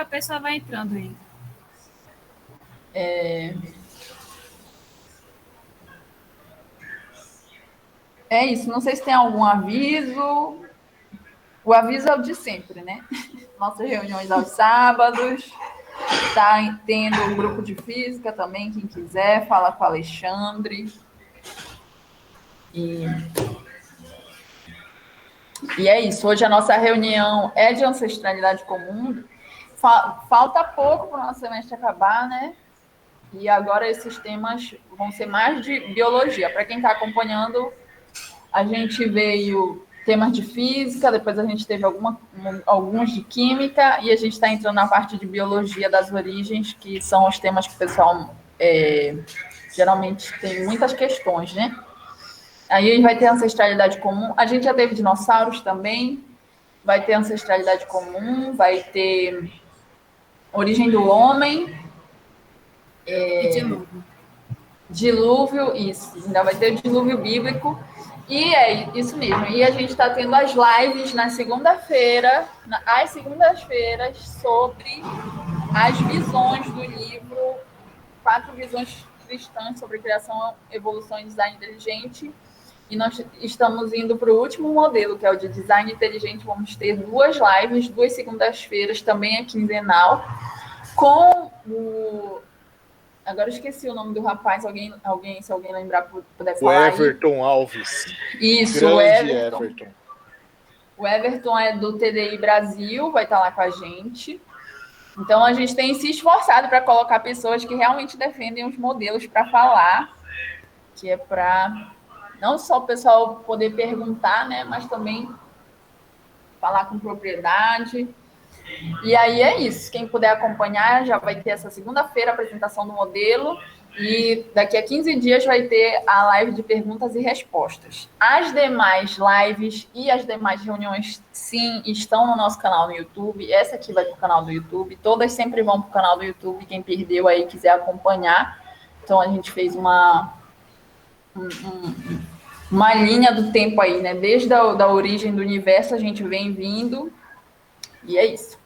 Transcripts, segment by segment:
a pessoa vai entrando aí. É isso, não sei se tem algum aviso. O aviso é o de sempre, né? Nossas reuniões aos sábados. Tá tendo um grupo de física também, quem quiser, fala com o Alexandre. E é isso. Hoje a nossa reunião é de ancestralidade comum. Falta pouco para o nosso semestre acabar, né? E agora esses temas vão ser mais de biologia. Para quem está acompanhando, a gente veio temas de física, depois a gente teve alguns de química, e a gente está entrando na parte de biologia das origens, que são os temas que o pessoal geralmente tem muitas questões, né? Aí vai ter ancestralidade comum. A gente já teve dinossauros também, vai ter ancestralidade comum, vai ter origem do homem, dilúvio, isso, ainda vai ter o dilúvio bíblico, e é isso mesmo. E a gente está tendo as lives na segunda-feira, às segundas-feiras, sobre as visões do livro 4 Visões Cristãs sobre Criação, Evolução e Design Inteligente. E nós estamos indo para o último modelo, que é o de Design Inteligente. Vamos ter 2 lives, 2 segundas-feiras, também é quinzenal, com o... Agora eu esqueci o nome do rapaz, se alguém lembrar, puder falar. O Everton aí. Alves. Isso, grande o Everton. O Everton é do TDI Brasil, vai estar lá com a gente. Então, a gente tem se esforçado para colocar pessoas que realmente defendem os modelos para falar, que é para não só o pessoal poder perguntar, né, mas também falar com propriedade. E aí é isso. Quem puder acompanhar, já vai ter essa segunda-feira a apresentação do modelo, e daqui a 15 dias vai ter a live de perguntas e respostas. As demais lives e as demais reuniões, sim, estão no nosso canal no YouTube. Essa aqui vai para o canal do YouTube. Todas sempre vão para o canal do YouTube. Quem perdeu aí quiser acompanhar. Então, a gente fez uma linha do tempo aí, né? Desde a origem do universo, a gente vem vindo. E é isso.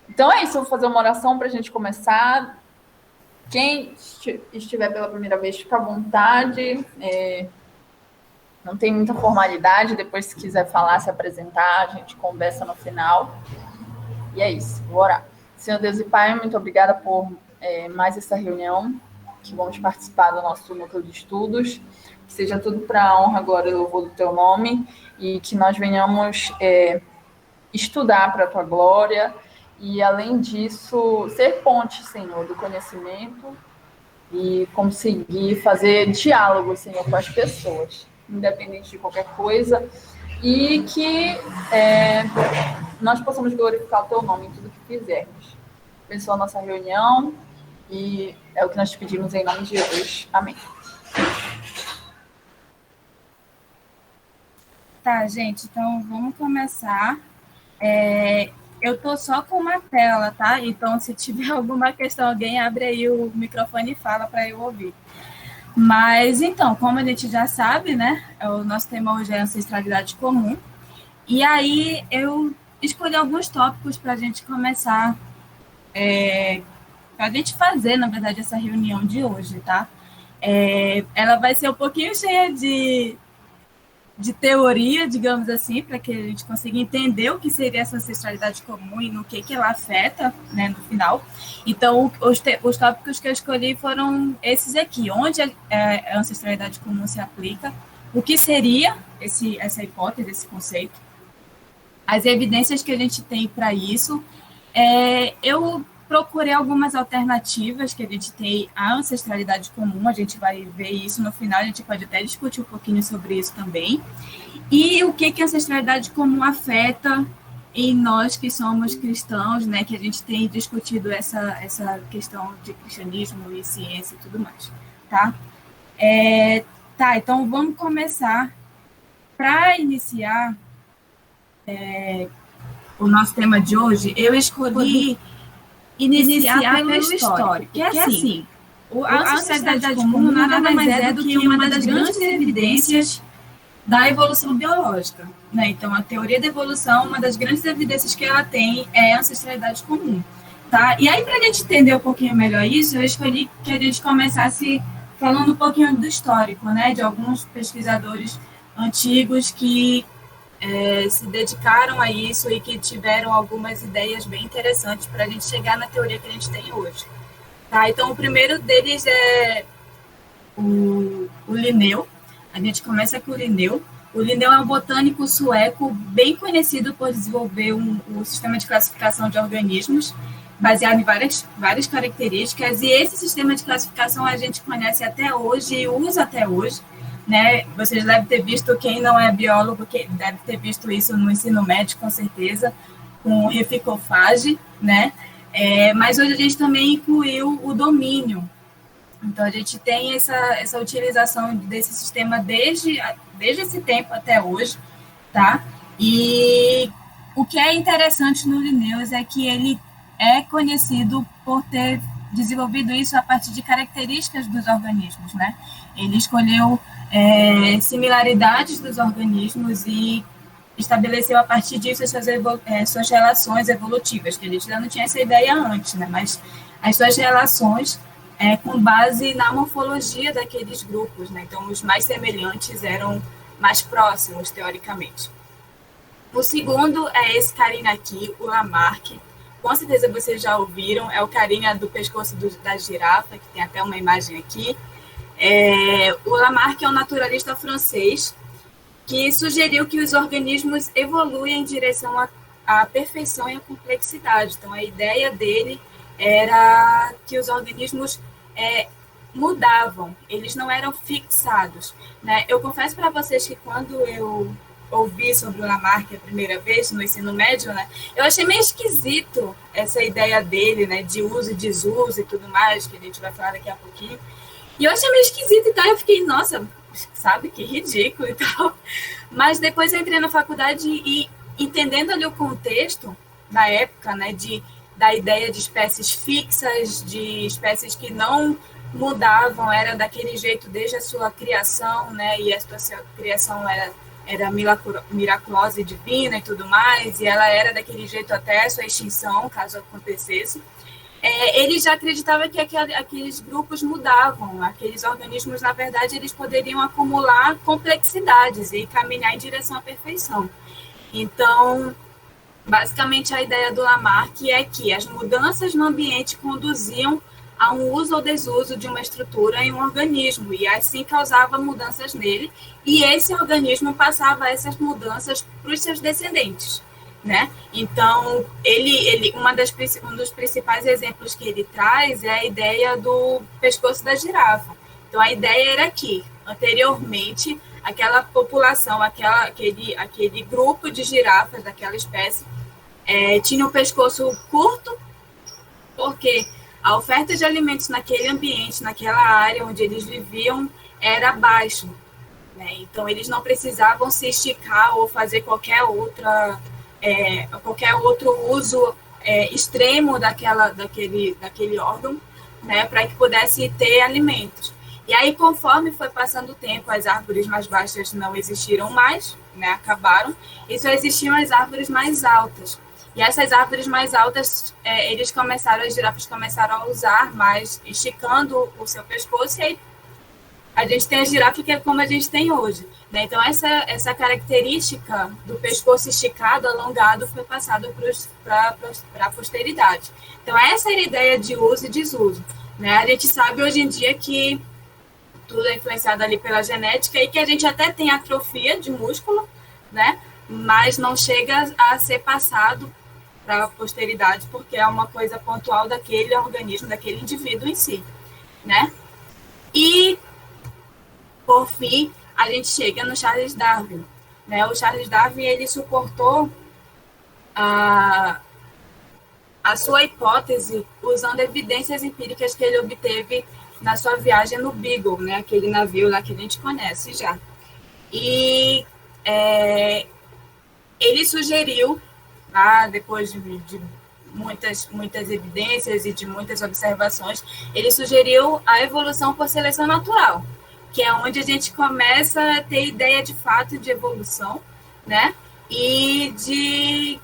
Então é isso, eu vou fazer uma oração para a gente começar. Quem estiver pela primeira vez, fica à vontade. Não tem muita formalidade. Depois, se quiser falar, se apresentar, a gente conversa no final. E é isso, vou orar. Senhor Deus e Pai, muito obrigada por mais essa reunião, que vamos participar do nosso núcleo de estudos. Que seja tudo para a honra, glória e louvor do Teu nome, e que nós venhamos estudar para a Tua glória. E, além disso, ser ponte, Senhor, do conhecimento e conseguir fazer diálogo, Senhor, com as pessoas, independente de qualquer coisa, e que nós possamos glorificar o Teu nome em tudo que fizermos. Abençoa a nossa reunião e é o que nós te pedimos em nome de Jesus. Amém. Tá, gente, então vamos começar. Eu tô só com uma tela, tá? Então, se tiver alguma questão, alguém abre aí o microfone e fala para eu ouvir. Mas, então, como a gente já sabe, né? O nosso tema hoje é ancestralidade comum. E aí, eu escolhi alguns tópicos para a gente começar, para a gente fazer, na verdade, essa reunião de hoje, tá? Ela vai ser um pouquinho cheia de teoria, digamos assim, para que a gente consiga entender o que seria essa ancestralidade comum e no que ela afeta, né, no final. Então, os tópicos que eu escolhi foram esses aqui: onde a ancestralidade comum se aplica, o que seria essa hipótese, esse conceito, as evidências que a gente tem para isso. Eu procurei algumas alternativas que a gente tem à ancestralidade comum, a gente vai ver isso no final, a gente pode até discutir um pouquinho sobre isso também. E o que a ancestralidade comum afeta em nós que somos cristãos, né, que a gente tem discutido essa questão de cristianismo e ciência e tudo mais, tá? Então vamos começar. Para iniciar o nosso tema de hoje, eu escolhi iniciar pelo histórico, que é assim, a ancestralidade comum nada mais é do que uma das grandes evidências da evolução biológica, né? Então, a teoria da evolução, uma das grandes evidências que ela tem é a ancestralidade comum, tá? E aí, para a gente entender um pouquinho melhor isso, eu escolhi que a gente começasse falando um pouquinho do histórico, né? De alguns pesquisadores antigos que se dedicaram a isso e que tiveram algumas ideias bem interessantes para a gente chegar na teoria que a gente tem hoje. Tá? Então, o primeiro deles é o Linneu. A gente começa com o Linneu. O Linneu é um botânico sueco bem conhecido por desenvolver um sistema de classificação de organismos baseado em várias características, e esse sistema de classificação a gente conhece até hoje e usa até hoje. Né? Vocês devem ter visto, quem não é biólogo, que deve ter visto isso no ensino médio, com certeza, com reficofage, né? Mas hoje a gente também incluiu o domínio. Então, a gente tem essa utilização desse sistema desde esse tempo até hoje, tá? E o que é interessante no Linnaeus é que ele é conhecido por ter desenvolvido isso a partir de características dos organismos, né? Ele escolheu similaridades dos organismos e estabeleceu a partir disso suas relações evolutivas, que a gente já não tinha essa ideia antes, né? Mas as suas relações com base na morfologia daqueles grupos, né? Então, os mais semelhantes eram mais próximos, teoricamente. O segundo é esse carinha aqui, o Lamarck. Com certeza vocês já ouviram, é o carinha do pescoço da girafa, que tem até uma imagem aqui. O Lamarck é um naturalista francês que sugeriu que os organismos evoluem em direção à perfeição e à complexidade. Então, a ideia dele era que os organismos mudavam, eles não eram fixados, né? Eu confesso para vocês que quando eu ouvi sobre o Lamarck a primeira vez no ensino médio, né, eu achei meio esquisito essa ideia dele, né, de uso e desuso e tudo mais, que a gente vai falar daqui a pouquinho. E eu achei meio esquisito e tal, eu fiquei, nossa, sabe, que ridículo e tal. Mas depois eu entrei na faculdade e entendendo ali o contexto da época, né, da ideia de espécies fixas, de espécies que não mudavam, era daquele jeito desde a sua criação, né, e a sua criação era miraculosa e divina e tudo mais, e ela era daquele jeito até a sua extinção, caso acontecesse. Ele já acreditava que aqueles grupos mudavam, aqueles organismos, na verdade, eles poderiam acumular complexidades e caminhar em direção à perfeição. Então, basicamente, a ideia do Lamarck é que as mudanças no ambiente conduziam a um uso ou desuso de uma estrutura em um organismo, e assim causava mudanças nele, e esse organismo passava essas mudanças para os seus descendentes. Né? Então, um dos principais exemplos que ele traz é a ideia do pescoço da girafa. Então, a ideia era que, anteriormente, aquela população, aquele grupo de girafas daquela espécie tinha um pescoço curto, porque a oferta de alimentos naquele ambiente, naquela área onde eles viviam, era baixa. Né? Então, eles não precisavam se esticar ou fazer qualquer outro uso extremo daquele órgão, né, para que pudesse ter alimentos. E aí, conforme foi passando o tempo, as árvores mais baixas não existiram mais, né, acabaram, e só existiam as árvores mais altas. E essas árvores mais altas, as girafas começaram a usar mais, esticando o seu pescoço, e aí a gente tem a girafa que é como a gente tem hoje. Né? Então, essa característica do pescoço esticado, alongado, foi passado para a posteridade. Então, essa era a ideia de uso e desuso. Né? A gente sabe hoje em dia que tudo é influenciado ali pela genética e que a gente até tem atrofia de músculo, né? Mas não chega a ser passado para a posteridade, porque é uma coisa pontual daquele organismo, daquele indivíduo em si. Né? E, por fim, a gente chega no Charles Darwin. Né? O Charles Darwin, ele suportou a sua hipótese usando evidências empíricas que ele obteve na sua viagem no Beagle, né? Aquele navio lá que a gente conhece já. E ele sugeriu, depois de muitas evidências e de muitas observações, ele sugeriu a evolução por seleção natural. que é onde a gente começa a ter ideia de fato de evolução, né? E de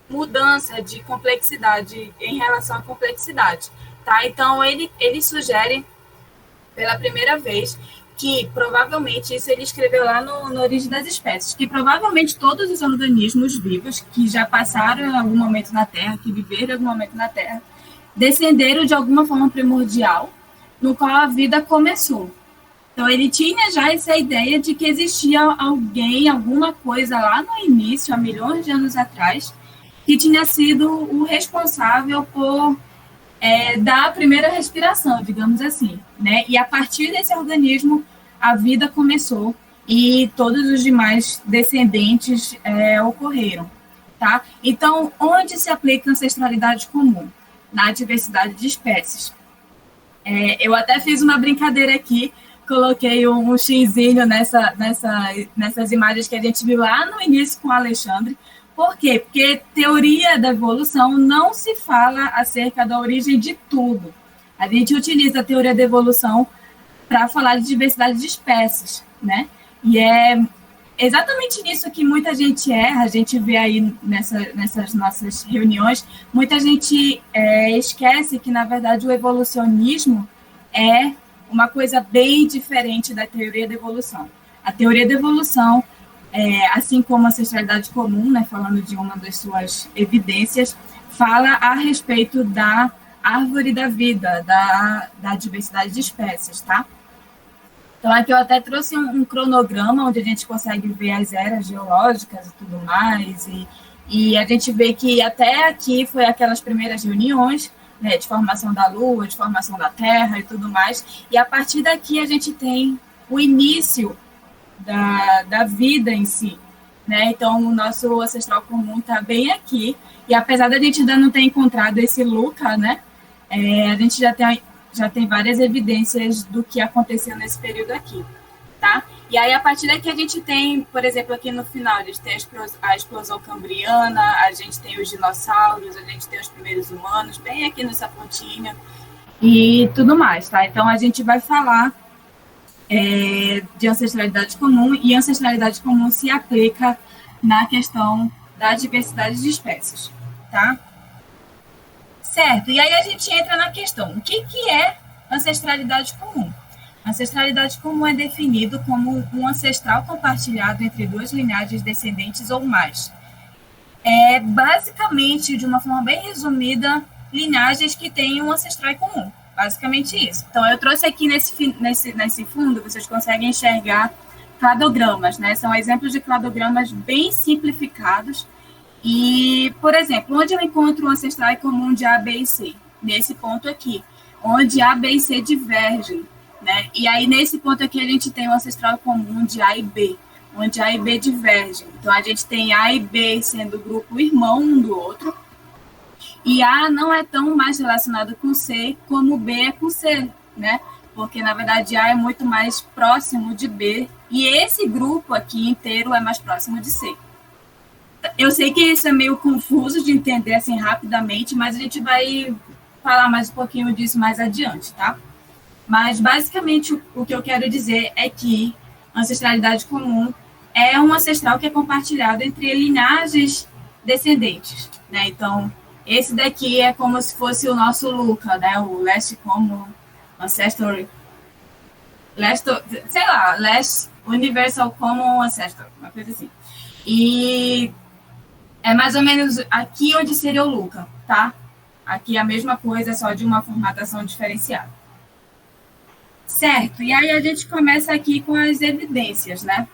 mudança de complexidade em relação à complexidade, tá? Então, ele sugere, pela primeira vez, que provavelmente, isso ele escreveu lá no Origem das Espécies, que provavelmente todos os organismos vivos que já passaram em algum momento na Terra, que viveram em algum momento na Terra, descenderam de alguma forma primordial, no qual a vida começou. Então, ele tinha já essa ideia de que existia alguém, alguma coisa lá no início, há milhões de anos atrás, que tinha sido o responsável por dar a primeira respiração, digamos assim, né? E a partir desse organismo, a vida começou e todos os demais descendentes ocorreram, tá? Então, onde se aplica a ancestralidade comum? Na diversidade de espécies. Eu até fiz uma brincadeira aqui, coloquei um xizinho nessas imagens que a gente viu lá no início com o Alexandre. Por quê? Porque teoria da evolução não se fala acerca da origem de tudo. A gente utiliza a teoria da evolução para falar de diversidade de espécies, né? E é exatamente nisso que muita gente erra. A gente vê aí nessas nossas reuniões, muita gente esquece que, na verdade, o evolucionismo é uma coisa bem diferente da teoria da evolução. A teoria da evolução, assim como a ancestralidade comum, né, falando de uma das suas evidências, fala a respeito da árvore da vida, da diversidade de espécies, tá? Então, aqui eu até trouxe um cronograma onde a gente consegue ver as eras geológicas e tudo mais, e a gente vê que até aqui foi aquelas primeiras reuniões, né, de formação da Lua, de formação da Terra e tudo mais, e a partir daqui a gente tem o início da vida em si, né? Então, o nosso ancestral comum está bem aqui, e apesar da gente ainda não ter encontrado esse Luca, né, a gente já tem várias evidências do que aconteceu nesse período aqui, tá? E aí, a partir daqui, a gente tem, por exemplo, aqui no final, a gente tem a explosão cambriana, a gente tem os dinossauros, a gente tem os primeiros humanos, bem aqui nessa pontinha, e tudo mais, tá? Então, a gente vai falar de ancestralidade comum, e ancestralidade comum se aplica na questão da diversidade de espécies, tá? Certo, e aí a gente entra na questão, o que é ancestralidade comum? Ancestralidade comum é definido como um ancestral compartilhado entre duas linhagens descendentes ou mais. Basicamente, de uma forma bem resumida, linhagens que têm um ancestral comum. Basicamente isso. Então, eu trouxe aqui nesse fundo, vocês conseguem enxergar cladogramas, né? São exemplos de cladogramas bem simplificados. E, por exemplo, onde eu encontro um ancestral comum de A, B e C? Nesse ponto aqui, onde A, B e C divergem, né? E aí, nesse ponto aqui, a gente tem um ancestral comum de A e B, onde A e B divergem. Então, a gente tem A e B sendo o grupo irmão um do outro, e A não é tão mais relacionado com C como B é com C, né? Porque, na verdade, A é muito mais próximo de B, e esse grupo aqui inteiro é mais próximo de C. Eu sei que isso é meio confuso de entender assim rapidamente, mas a gente vai falar mais um pouquinho disso mais adiante, tá? Mas, basicamente, o que eu quero dizer é que ancestralidade comum é um ancestral que é compartilhado entre linhagens descendentes, né? Então, esse daqui é como se fosse o nosso Luca, né? O Last Common Ancestor, sei lá, Last Universal Common Ancestor, uma coisa assim. E é mais ou menos aqui onde seria o Luca, tá? Aqui é a mesma coisa, só de uma formatação diferenciada. Certo, e aí a gente começa aqui com as evidências, né?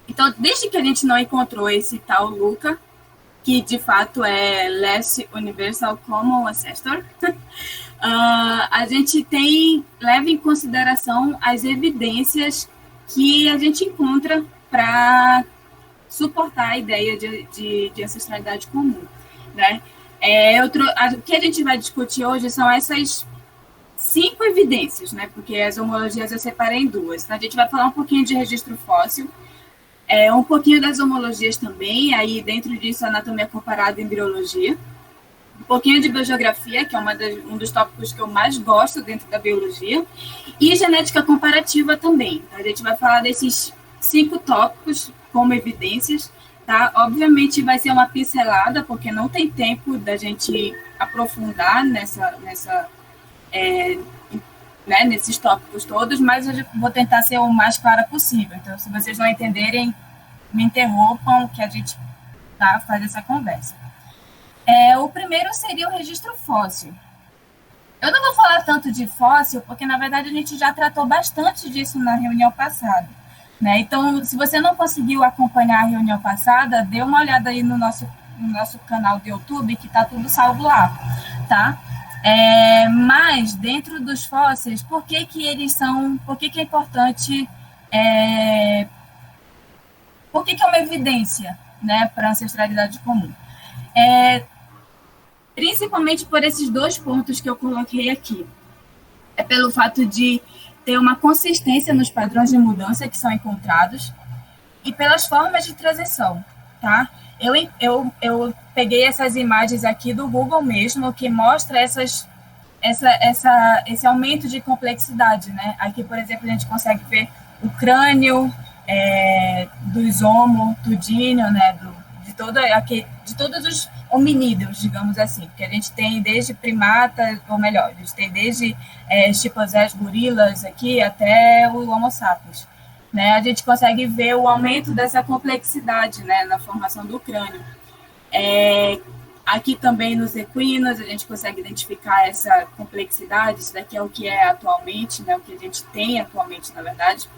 Então, desde que a gente não encontrou esse tal Luca, que de fato é Last Universal Common Ancestor, a gente leva em consideração as evidências que a gente encontra para suportar a ideia de ancestralidade comum, né? O que a gente vai discutir hoje são essas 5 evidências, né? Porque as homologias eu separei em 2. Então, a gente vai falar um pouquinho de registro fóssil, um pouquinho das homologias também, aí dentro disso anatomia comparada e embriologia. um pouquinho de biogeografia, que é um dos tópicos que eu mais gosto dentro da biologia, e genética comparativa também. A gente vai falar desses 5 tópicos como evidências, tá? Obviamente vai ser uma pincelada, porque não tem tempo da gente aprofundar nesses tópicos todos, mas eu vou tentar ser o mais clara possível. Então, se vocês não entenderem, me interrompam, que a gente faz essa conversa. O primeiro seria o registro fóssil. Eu não vou falar tanto de fóssil, porque, na verdade, a gente já tratou bastante disso na reunião passada, né? Então, se você não conseguiu acompanhar a reunião passada, dê uma olhada aí no nosso canal do YouTube, que está tudo salvo lá, tá? Mas, dentro dos fósseis, por que é importante, por que é uma evidência, né, para a ancestralidade comum? Principalmente por esses 2 pontos que eu coloquei aqui. Pelo fato de ter uma consistência nos padrões de mudança que são encontrados e pelas formas de transição, tá? Eu peguei essas imagens aqui do Google mesmo, que mostra esse aumento de complexidade, né? Aqui, por exemplo, a gente consegue ver o crânio dos Homo, tudíneo, né? De todos os hominídeos, digamos assim, porque a gente tem desde primatas, ou melhor, a gente tem desde chimpanzés, gorilas aqui até o Homo sapiens, né? A gente consegue ver o aumento dessa complexidade, né, na formação do crânio. Aqui também nos equinos a gente consegue identificar essa complexidade, isso daqui é o que é atualmente, né, o que a gente tem atualmente, na verdade.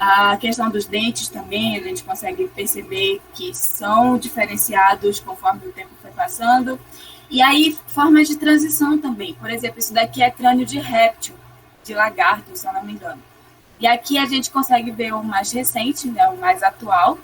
A questão dos dentes também, a gente consegue perceber que são diferenciados conforme o tempo foi passando. E aí, formas de transição também. Por exemplo, isso daqui é crânio de réptil, de lagarto, se eu não me engano. E aqui a gente consegue ver o mais recente, né, o mais atual.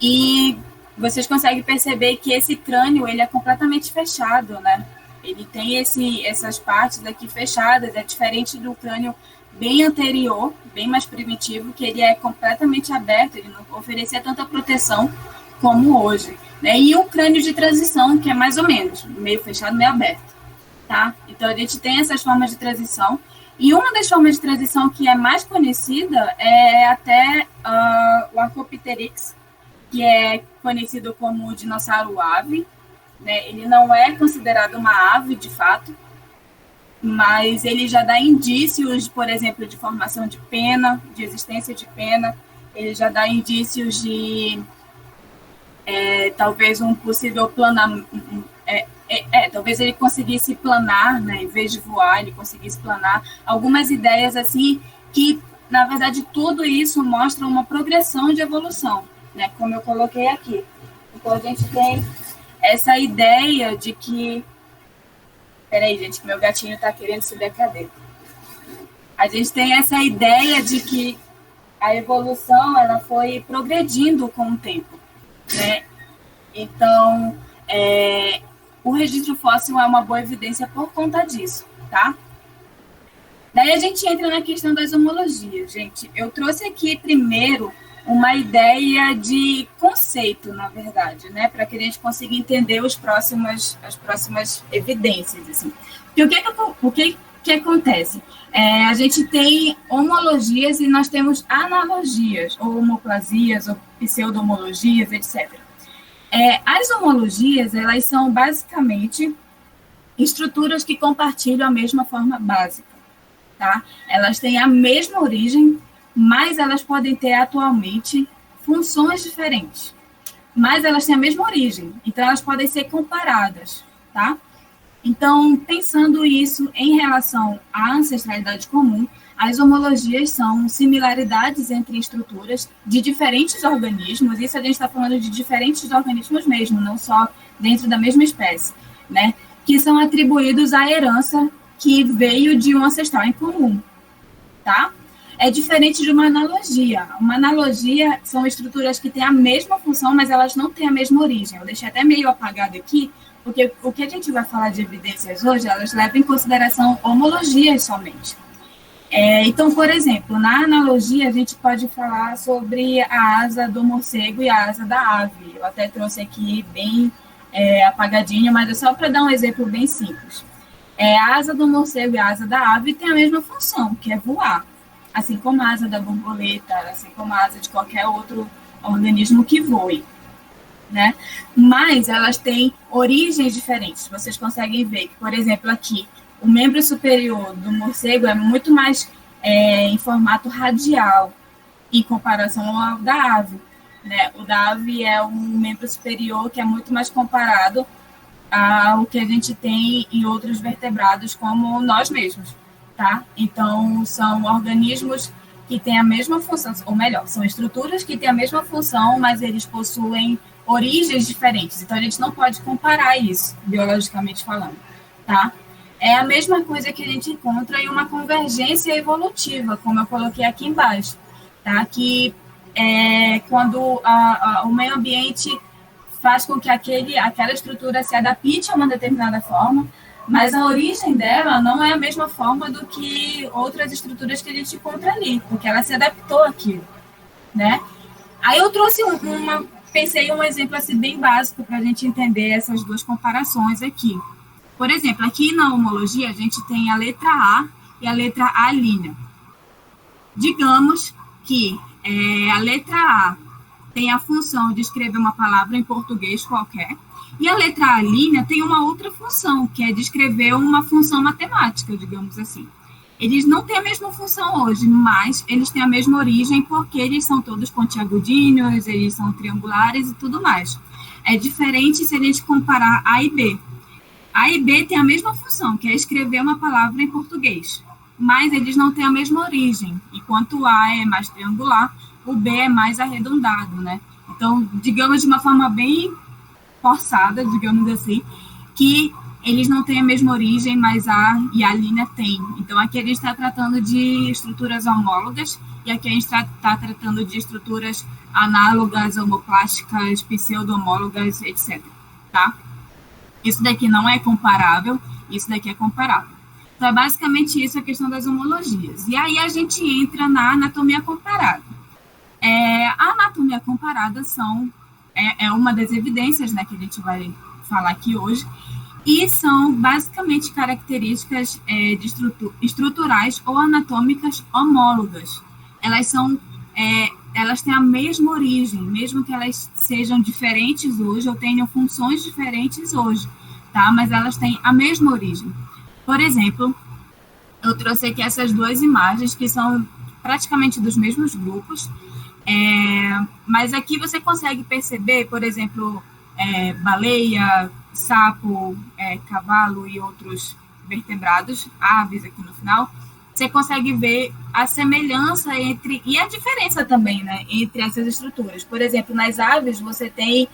E vocês conseguem perceber que esse crânio ele é completamente fechado, né? Ele tem essas partes aqui fechadas, é diferente do crânio bem anterior, bem mais primitivo, que ele é completamente aberto, ele não oferecia tanta proteção como hoje, né? E o crânio de transição, que é mais ou menos, meio fechado, meio aberto, tá? Então, a gente tem essas formas de transição, e uma das formas de transição que é mais conhecida é até o Archaeopteryx, que é conhecido como o dinossauro-ave, né? Ele não é considerado uma ave, de fato, mas ele já dá indícios, por exemplo, de formação de pena, de existência de pena, ele já dá indícios de talvez um possível planamento, talvez ele conseguisse planar, né, em vez de voar, ele conseguisse planar, algumas ideias assim que, na verdade, tudo isso mostra uma progressão de evolução, né, como eu coloquei aqui. Então, a gente tem essa ideia de que... Peraí, gente, que meu gatinho está querendo subir a cadeira. A gente tem essa ideia de que a evolução ela foi progredindo com o tempo, né? Então, o registro fóssil é uma boa evidência por conta disso, tá? Daí a gente entra na questão das homologias, gente. Eu trouxe aqui primeiro uma ideia de conceito, na verdade, né, para que a gente consiga entender as próximas evidências, assim. E o que acontece? A gente tem homologias e nós temos analogias, ou homoplasias, ou pseudo-homologias, etc. As homologias, elas são basicamente estruturas que compartilham a mesma forma básica, tá? Elas têm a mesma origem, mas elas podem ter atualmente funções diferentes. Mas elas têm a mesma origem, então elas podem ser comparadas, tá? Então, pensando isso em relação à ancestralidade comum, as homologias são similaridades entre estruturas de diferentes organismos, isso a gente está falando de diferentes organismos mesmo, não só dentro da mesma espécie, né? Que são atribuídos à herança que veio de um ancestral em comum, tá? É diferente de uma analogia. Uma analogia são estruturas que têm a mesma função, mas elas não têm a mesma origem. Eu deixei até meio apagado aqui, porque o que a gente vai falar de evidências hoje, elas levam em consideração homologias somente. Então, por exemplo, na analogia, a gente pode falar sobre a asa do morcego e a asa da ave. Eu até trouxe aqui bem apagadinho, mas é só para dar um exemplo bem simples. A asa do morcego e a asa da ave têm a mesma função, que é voar, assim como a asa da borboleta, assim como a asa de qualquer outro organismo que voe, né? Mas elas têm origens diferentes. Vocês conseguem ver que, por exemplo, aqui, o membro superior do morcego é muito mais em formato radial, em comparação ao da ave, né? O da ave é um membro superior que é muito mais comparado ao que a gente tem em outros vertebrados, como nós mesmos, tá? Então, são organismos que têm a mesma função, ou melhor, são estruturas que têm a mesma função, mas eles possuem origens diferentes. Então, a gente não pode comparar isso, biologicamente falando, tá? É a mesma coisa que a gente encontra em uma convergência evolutiva, como eu coloquei aqui embaixo, tá? Que quando o meio ambiente faz com que aquela estrutura se adapte a uma determinada forma, mas a origem dela não é a mesma forma do que outras estruturas que a gente encontra ali, porque ela se adaptou àquilo, né? Aí eu trouxe pensei em um exemplo assim bem básico para a gente entender essas duas comparações aqui. Por exemplo, aqui na homologia a gente tem a letra A e a letra A'. Digamos que a letra A tem a função de escrever uma palavra em português qualquer, e a letra A' tem uma outra função, que é de escrever uma função matemática, digamos assim. Eles não têm a mesma função hoje, mas eles têm a mesma origem porque eles são todos pontiagudinhos, eles são triangulares e tudo mais. É diferente se a gente comparar A e B. A e B têm a mesma função, que é escrever uma palavra em português, mas eles não têm a mesma origem. Enquanto o A é mais triangular, o B é mais arredondado, né? Então, digamos de uma forma bem forçada, digamos assim, que eles não têm a mesma origem, mas A e A' têm. Então, aqui a gente está tratando de estruturas homólogas, e aqui a gente está tratando de estruturas análogas, homoplásticas, pseudo-homólogas, etc. Tá? Isso daqui não é comparável, isso daqui é comparável. Então, é basicamente isso a questão das homologias. E aí a gente entra na anatomia comparada. A anatomia comparada é uma das evidências, né, que a gente vai falar aqui hoje, e são basicamente características estruturais ou anatômicas homólogas. Elas têm a mesma origem, mesmo que elas sejam diferentes hoje ou tenham funções diferentes hoje, tá? Mas elas têm a mesma origem. Por exemplo, eu trouxe aqui essas duas imagens que são praticamente dos mesmos grupos, mas aqui você consegue perceber, por exemplo, baleia, sapo, cavalo e outros vertebrados, aves aqui no final, você consegue ver a semelhança e a diferença também, né, entre essas estruturas. Por exemplo, nas aves você tem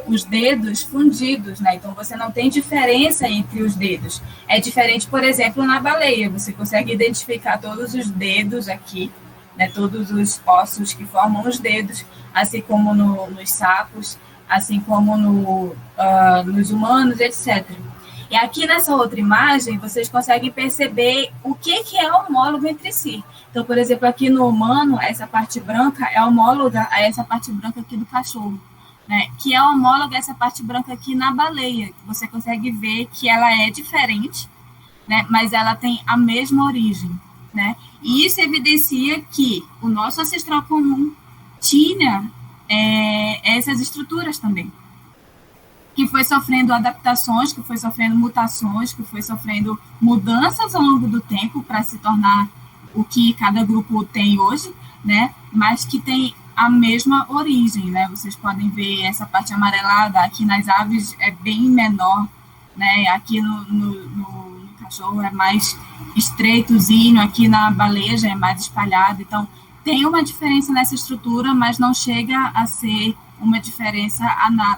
os dedos fundidos, né? Então você não tem diferença entre os dedos. É diferente, por exemplo, na baleia, você consegue identificar todos os dedos aqui, né, todos os ossos que formam os dedos, assim como nos sapos, assim como nos humanos, etc. E aqui nessa outra imagem, vocês conseguem perceber o que é homólogo entre si. Então, por exemplo, aqui no humano, essa parte branca é homóloga a essa parte branca aqui do cachorro, né, que é homóloga a essa parte branca aqui na baleia. Você consegue ver que ela é diferente, né, mas ela tem a mesma origem, né? E isso evidencia que o nosso ancestral comum tinha essas estruturas também, que foi sofrendo adaptações, que foi sofrendo mutações, que foi sofrendo mudanças ao longo do tempo para se tornar o que cada grupo tem hoje, né? Mas que tem a mesma origem, né? Vocês podem ver essa parte amarelada aqui nas aves é bem menor, né? Aqui no cachorro é mais estreitozinho, aqui na baleia já é mais espalhado. Então, tem uma diferença nessa estrutura, mas não chega a ser uma diferença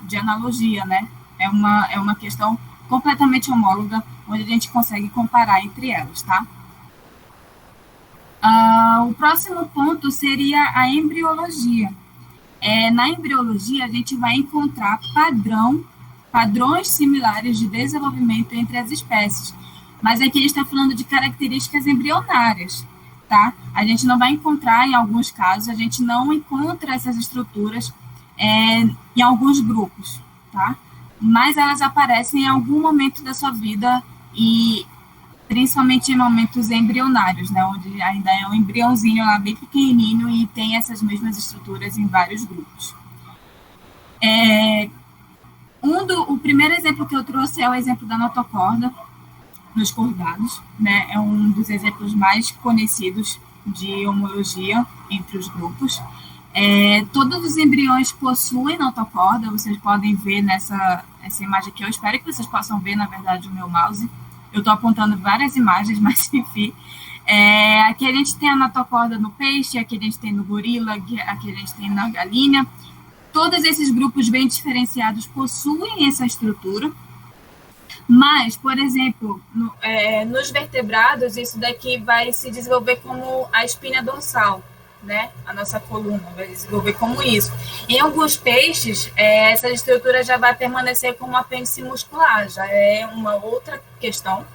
de analogia, né? É uma questão completamente homóloga, onde a gente consegue comparar entre elas, tá? O próximo ponto seria a embriologia. Na embriologia, a gente vai encontrar padrões similares de desenvolvimento entre as espécies, mas aqui a gente está falando de características embrionárias, tá? A gente não vai encontrar, em alguns casos, a gente não encontra essas estruturas em alguns grupos, tá? mas elas aparecem em algum momento da sua vida e principalmente em momentos embrionários, né, onde ainda é um embriãozinho lá bem pequenininho e tem essas mesmas estruturas em vários grupos. O primeiro exemplo que eu trouxe é o exemplo da notocorda nos cordados, né, é um dos exemplos mais conhecidos de homologia entre os grupos. Todos os embriões possuem notocorda, vocês podem ver nessa imagem aqui, eu espero que vocês possam ver, na verdade, o meu mouse. Eu estou apontando várias imagens, mas enfim. Aqui a gente tem a notocorda no peixe, aqui a gente tem no gorila, aqui a gente tem na galinha. Todos esses grupos bem diferenciados possuem essa estrutura, mas, por exemplo, nos vertebrados, isso daqui vai se desenvolver como a espinha dorsal, né? A nossa coluna vai desenvolver como isso. Em alguns peixes, essa estrutura já vai permanecer como apêndice muscular, já é uma outra questão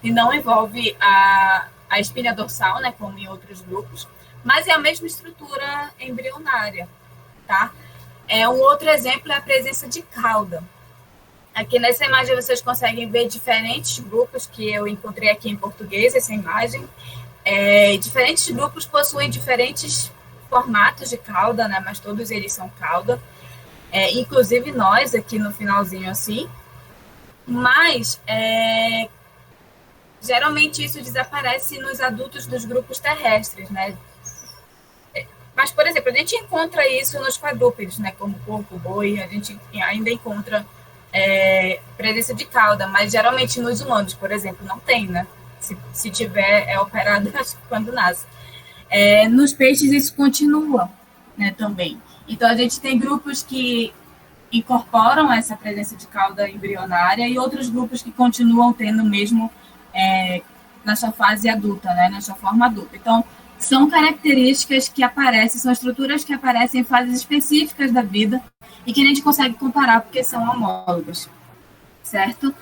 que não envolve a espinha dorsal, né, como em outros grupos, mas é a mesma estrutura embrionária, tá? Um outro exemplo é a presença de cauda. Aqui nessa imagem vocês conseguem ver diferentes grupos que eu encontrei aqui em português, essa imagem. Diferentes grupos possuem diferentes formatos de cauda, né? Mas todos eles são cauda. Inclusive nós aqui no finalzinho assim. Mas geralmente isso desaparece nos adultos dos grupos terrestres, né? Mas, por exemplo, a gente encontra isso nos quadrúpedes, né? Como porco, boi, a gente ainda encontra presença de cauda, mas geralmente nos humanos, por exemplo, não tem, né? Se tiver, é operado quando nasce. Nos peixes isso continua, né, também. Então a gente tem grupos que incorporam essa presença de cauda embrionária e outros grupos que continuam tendo mesmo na sua fase adulta, né, na sua forma adulta. Então, são características que aparecem, são estruturas que aparecem em fases específicas da vida e que a gente consegue comparar porque são homólogas, certo?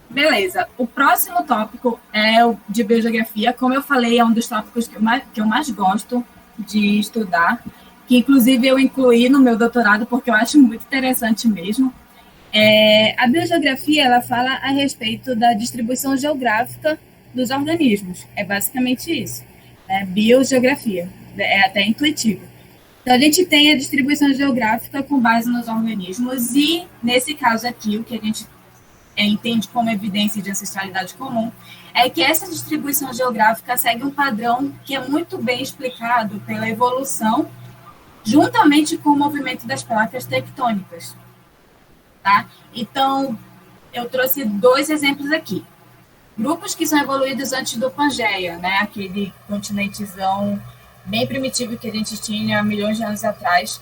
Beleza. O próximo tópico é o de biogeografia. Como eu falei, é um dos tópicos que eu mais gosto de estudar, que inclusive eu incluí no meu doutorado porque eu acho muito interessante mesmo. A biogeografia, ela fala a respeito da distribuição geográfica dos organismos. É basicamente isso. Biogeografia. É até intuitivo. Então, a gente tem a distribuição geográfica com base nos organismos e, nesse caso aqui, o que a gente entende como evidência de ancestralidade comum é que essa distribuição geográfica segue um padrão que é muito bem explicado pela evolução, juntamente com o movimento das placas tectônicas. Tá? Então, eu trouxe 2 exemplos aqui. Grupos que são evoluídos antes do Pangeia, né? Aquele continentezão bem primitivo que a gente tinha há milhões de anos atrás.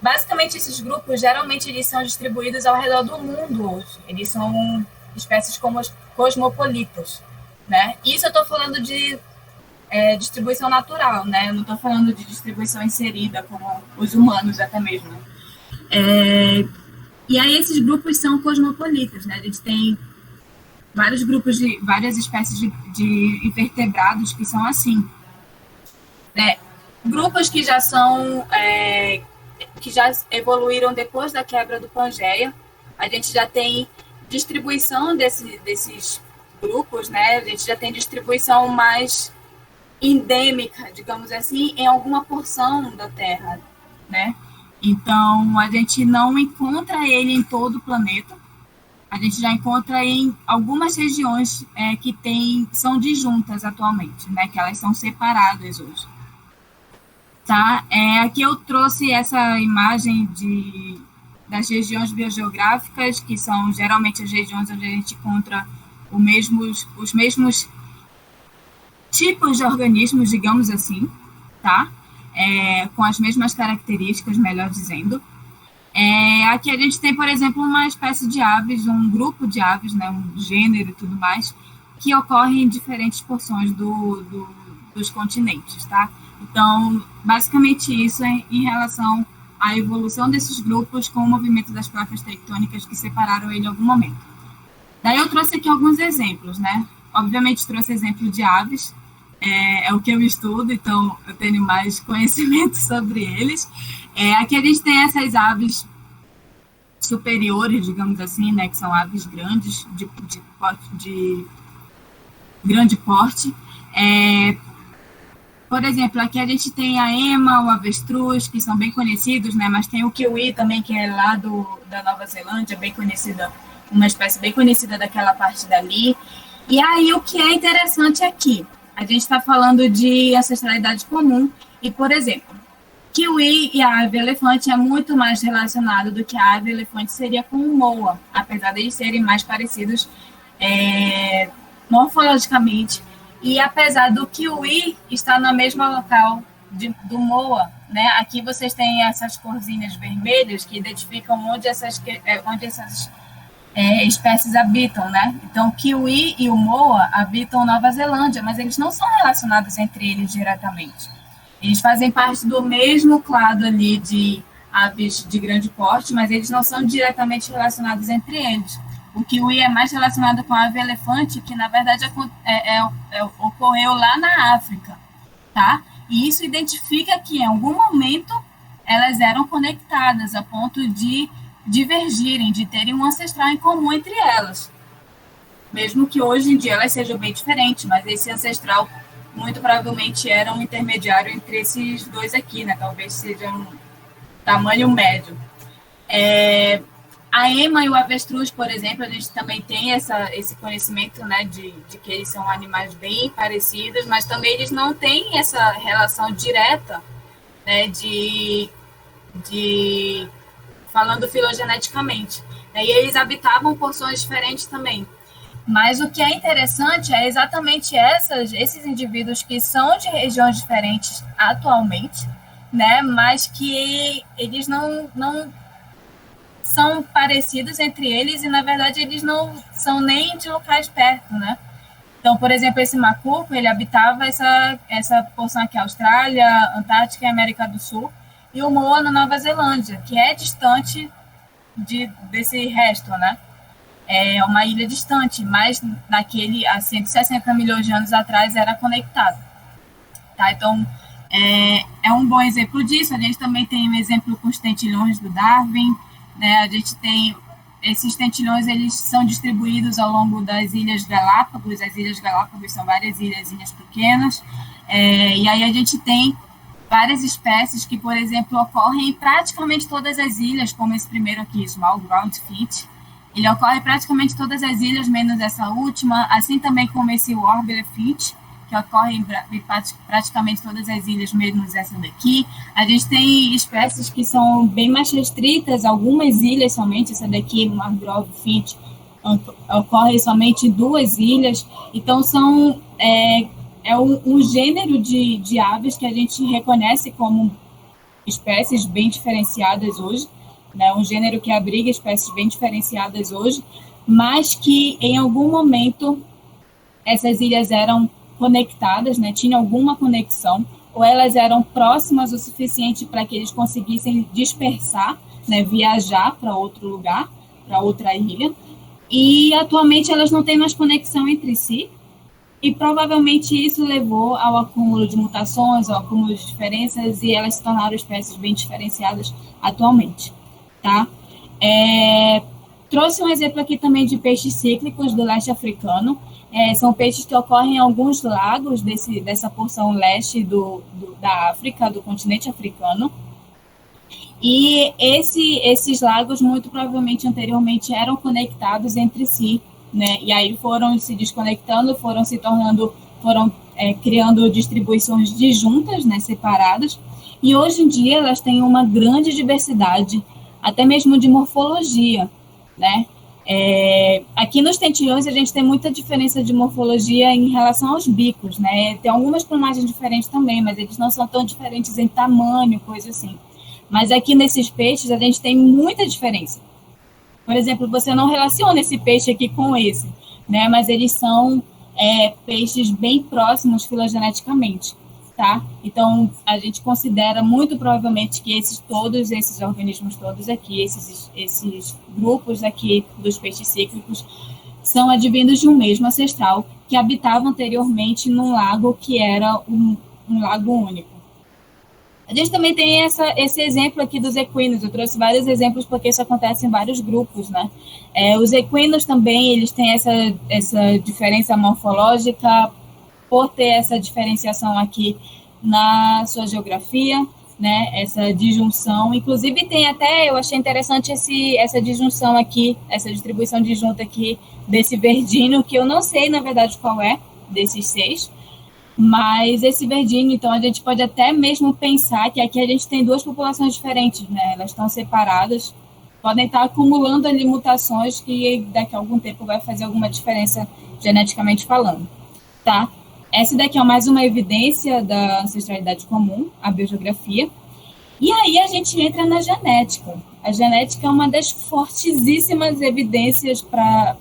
Basicamente, esses grupos, geralmente, eles são distribuídos ao redor do mundo hoje. Eles são espécies como cosmopolitas, né? Isso eu estou falando de distribuição natural, né? Eu não estou falando de distribuição inserida, como os humanos até mesmo. E aí, esses grupos são cosmopolitas, né? A gente tem vários grupos de várias espécies de invertebrados que são assim, né? Grupos que já são que já evoluíram depois da quebra do Pangeia. A gente já tem distribuição desses grupos, né? A gente já tem distribuição mais endêmica, digamos assim, em alguma porção da Terra, né? Então, a gente não encontra ele em todo o planeta. A gente já encontra em algumas regiões que são disjuntas atualmente, né? Que elas são separadas hoje. Tá? Aqui eu trouxe essa imagem das regiões biogeográficas, que são geralmente as regiões onde a gente encontra os mesmos tipos de organismos, digamos assim, tá? Com as mesmas características, melhor dizendo. Aqui a gente tem, por exemplo, uma espécie de aves, um grupo de aves, né, um gênero e tudo mais, que ocorre em diferentes porções dos continentes, tá? Então, basicamente isso em relação à evolução desses grupos com o movimento das placas tectônicas que separaram ele em algum momento. Daí eu trouxe aqui alguns exemplos, né? Obviamente trouxe exemplo de aves, é o que eu estudo, então eu tenho mais conhecimento sobre eles. Aqui a gente tem essas aves superiores, digamos assim, né, que são aves grandes, de grande porte. Por exemplo, aqui a gente tem a ema, o avestruz, que são bem conhecidos, né? Mas tem o kiwi também, que é lá da Nova Zelândia, bem conhecida, uma espécie bem conhecida daquela parte dali. E aí, o que é interessante aqui? A gente está falando de ancestralidade comum e, por exemplo, kiwi e a ave elefante é muito mais relacionado do que a ave elefante seria com o moa, apesar de eles serem mais parecidos morfologicamente. E apesar do kiwi estar no mesmo local do moa, né? Aqui vocês têm essas corzinhas vermelhas que identificam onde essas espécies habitam, né? Então, o kiwi e o moa habitam Nova Zelândia, mas eles não são relacionados entre eles diretamente. Eles fazem parte do mesmo clado ali de aves de grande porte, mas eles não são diretamente relacionados entre eles. O kiwi é mais relacionado com a ave elefante, que na verdade ocorreu lá na África, tá? E isso identifica que em algum momento elas eram conectadas a ponto de divergirem, de terem um ancestral em comum entre elas. Mesmo que hoje em dia elas sejam bem diferentes, mas esse ancestral muito provavelmente era um intermediário entre esses dois aqui, né? Talvez seja um tamanho médio. A ema e o avestruz, por exemplo, a gente também tem esse conhecimento, né, de que eles são animais bem parecidos, mas também eles não têm essa relação direta, né, falando filogeneticamente. E eles habitavam porções diferentes também. Mas o que é interessante é exatamente esses indivíduos que são de regiões diferentes atualmente, né, mas que eles não são parecidos entre eles e, na verdade, eles não são nem de locais perto, né? Então, por exemplo, esse macaco, ele habitava essa porção aqui, Austrália, Antártica e América do Sul, e o moa na Nova Zelândia, que é distante desse resto, né? É uma ilha distante, mas há 160 milhões de anos atrás era conectado. Tá? Então, é um bom exemplo disso. A gente também tem um exemplo com os tentilhões do Darwin, né? A gente tem esses tentilhões, eles são distribuídos ao longo das Ilhas Galápagos. As Ilhas Galápagos são várias ilhazinhas pequenas, e aí a gente tem várias espécies que, por exemplo, ocorrem em praticamente todas as ilhas, como esse primeiro aqui, Small Ground Finch. Ele ocorre em praticamente todas as ilhas, menos essa última, assim também como esse Warbler Finch, que ocorre em praticamente todas as ilhas, menos essa daqui. A gente tem espécies que são bem mais restritas, algumas ilhas somente, essa daqui, Mangrove Finch, ocorre somente em 2 ilhas. Então, um gênero de aves que a gente reconhece como espécies bem diferenciadas hoje, né? Um gênero que abriga espécies bem diferenciadas hoje, mas que, em algum momento, essas ilhas eram conectadas, né? Tinha alguma conexão, ou elas eram próximas o suficiente para que eles conseguissem dispersar, né? Viajar para outro lugar, para outra ilha, e atualmente elas não têm mais conexão entre si, e provavelmente isso levou ao acúmulo de mutações, ao acúmulo de diferenças, e elas se tornaram espécies bem diferenciadas atualmente, tá? Trouxe um exemplo aqui também de peixes cíclicos do leste africano. São peixes que ocorrem em alguns lagos dessa porção leste da África, do continente africano. E esses lagos, muito provavelmente, anteriormente, eram conectados entre si, né? E aí foram se desconectando, foram criando distribuições disjuntas, né, separadas. E hoje em dia elas têm uma grande diversidade, até mesmo de morfologia, né? Aqui nos tentilhões a gente tem muita diferença de morfologia em relação aos bicos, né? Tem algumas plumagens diferentes também, mas eles não são tão diferentes em tamanho, coisa assim. Mas aqui nesses peixes a gente tem muita diferença. Por exemplo, você não relaciona esse peixe aqui com esse, né? Mas eles são peixes bem próximos filogeneticamente, tá? Então, a gente considera muito provavelmente que esses organismos todos aqui, esses grupos aqui dos peixes cíclicos, são advindos de um mesmo ancestral que habitava anteriormente num lago que era um lago único. A gente também tem esse exemplo aqui dos equinos. Eu trouxe vários exemplos porque isso acontece em vários grupos, né? Os equinos também, eles têm essa diferença morfológica por ter essa diferenciação aqui na sua geografia, né? Essa disjunção. Inclusive tem até, eu achei interessante essa disjunção aqui, essa distribuição disjunta aqui desse verdinho, que eu não sei, na verdade, qual é desses 6. Mas esse verdinho, então, a gente pode até mesmo pensar que aqui a gente tem 2 populações diferentes, né? Elas estão separadas, podem estar acumulando ali mutações que daqui a algum tempo vai fazer alguma diferença geneticamente falando, tá? Essa daqui é mais uma evidência da ancestralidade comum, a biogeografia. E aí a gente entra na genética. A genética é uma das fortíssimas evidências para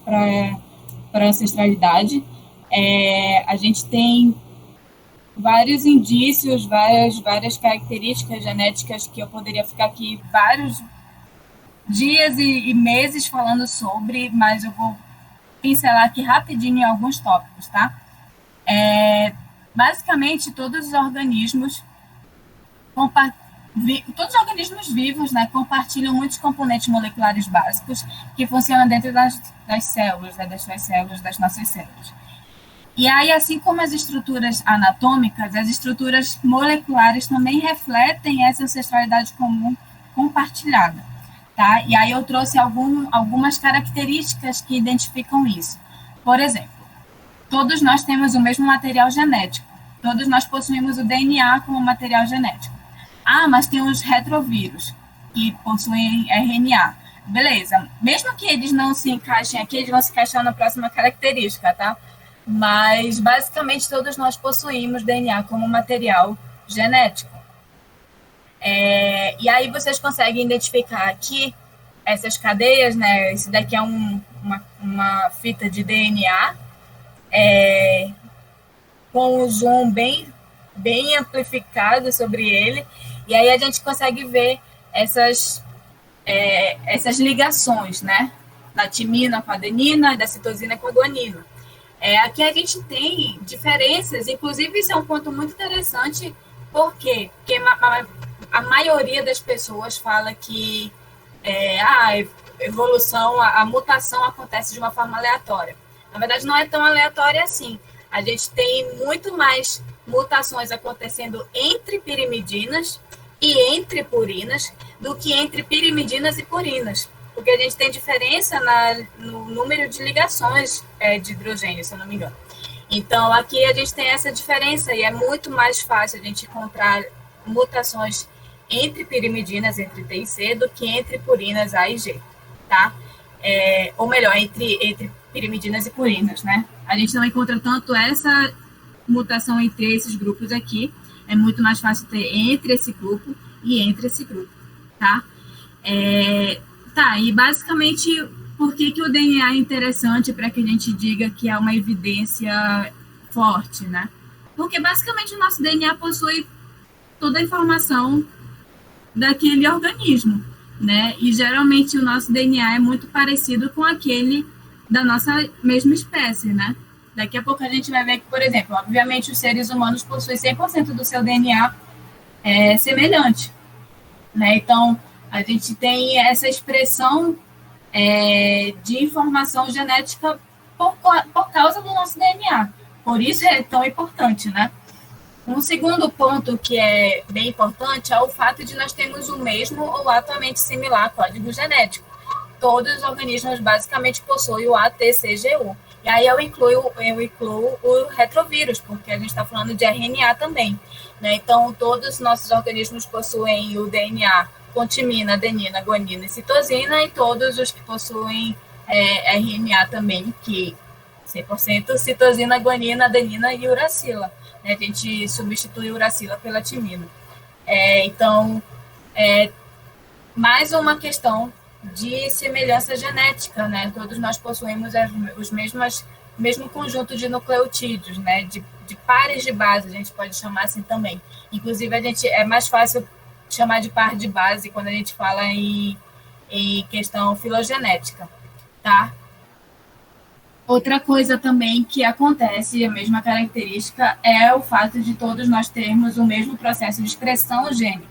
a ancestralidade. A gente tem vários indícios, várias características genéticas que eu poderia ficar aqui vários dias e meses falando sobre, mas eu vou pincelar aqui rapidinho em alguns tópicos, tá? Basicamente, todos os organismos vivos, né, compartilham muitos componentes moleculares básicos que funcionam dentro das células, né, das suas células, das nossas células. E aí, assim como as estruturas anatômicas, as estruturas moleculares também refletem essa ancestralidade comum compartilhada, tá? E aí eu trouxe algumas características que identificam isso. Por exemplo, todos nós temos o mesmo material genético, todos nós possuímos o DNA como material genético. Mas tem os retrovírus, que possuem RNA. Beleza, mesmo que eles não se encaixem aqui, eles vão se encaixar na próxima característica, tá? Mas, basicamente, todos nós possuímos DNA como material genético. E aí vocês conseguem identificar aqui essas cadeias, né? Esse daqui é uma fita de DNA, com um zoom bem amplificado sobre ele, e aí a gente consegue ver essas ligações, né? Da timina com a adenina e da citosina com a guanina. Aqui a gente tem diferenças, inclusive isso é um ponto muito interessante, por quê? Porque a maioria das pessoas fala que a evolução, a mutação acontece de uma forma aleatória. Na verdade, não é tão aleatória assim. A gente tem muito mais mutações acontecendo entre pirimidinas e entre purinas do que entre pirimidinas e purinas, porque a gente tem diferença no número de ligações de hidrogênio, se eu não me engano. Então, aqui a gente tem essa diferença e é muito mais fácil a gente encontrar mutações entre pirimidinas, entre T e C, do que entre purinas A e G, tá? Ou melhor, entre pirimidinas e purinas, né? A gente não encontra tanto essa mutação entre esses grupos aqui, é muito mais fácil ter entre esse grupo e entre esse grupo, tá? E basicamente, por que o DNA é interessante para que a gente diga que é uma evidência forte, né? Porque basicamente o nosso DNA possui toda a informação daquele organismo, né? E geralmente o nosso DNA é muito parecido com aquele da nossa mesma espécie, né? Daqui a pouco a gente vai ver que, por exemplo, obviamente os seres humanos possuem 100% do seu DNA semelhante, né? Então, a gente tem essa expressão de informação genética por causa do nosso DNA. Por isso é tão importante, né? Um segundo ponto que é bem importante é o fato de nós termos o mesmo ou atualmente similar código genético. Todos os organismos basicamente possuem o ATCGU. E aí eu incluo o retrovírus, porque a gente está falando de RNA também, né? Então, todos os nossos organismos possuem o DNA com timina, adenina, guanina e citosina, e todos os que possuem RNA também, que 100% citosina, guanina, adenina e uracila. Né? A gente substitui uracila pela timina. Então, mais uma questão de semelhança genética, né? Todos nós possuímos o mesmo conjunto de nucleotídeos, né? De pares de base, a gente pode chamar assim também. Inclusive, é mais fácil chamar de par de base quando a gente fala em questão filogenética, tá? Outra coisa também que acontece, a mesma característica, é o fato de todos nós termos o mesmo processo de expressão gênica.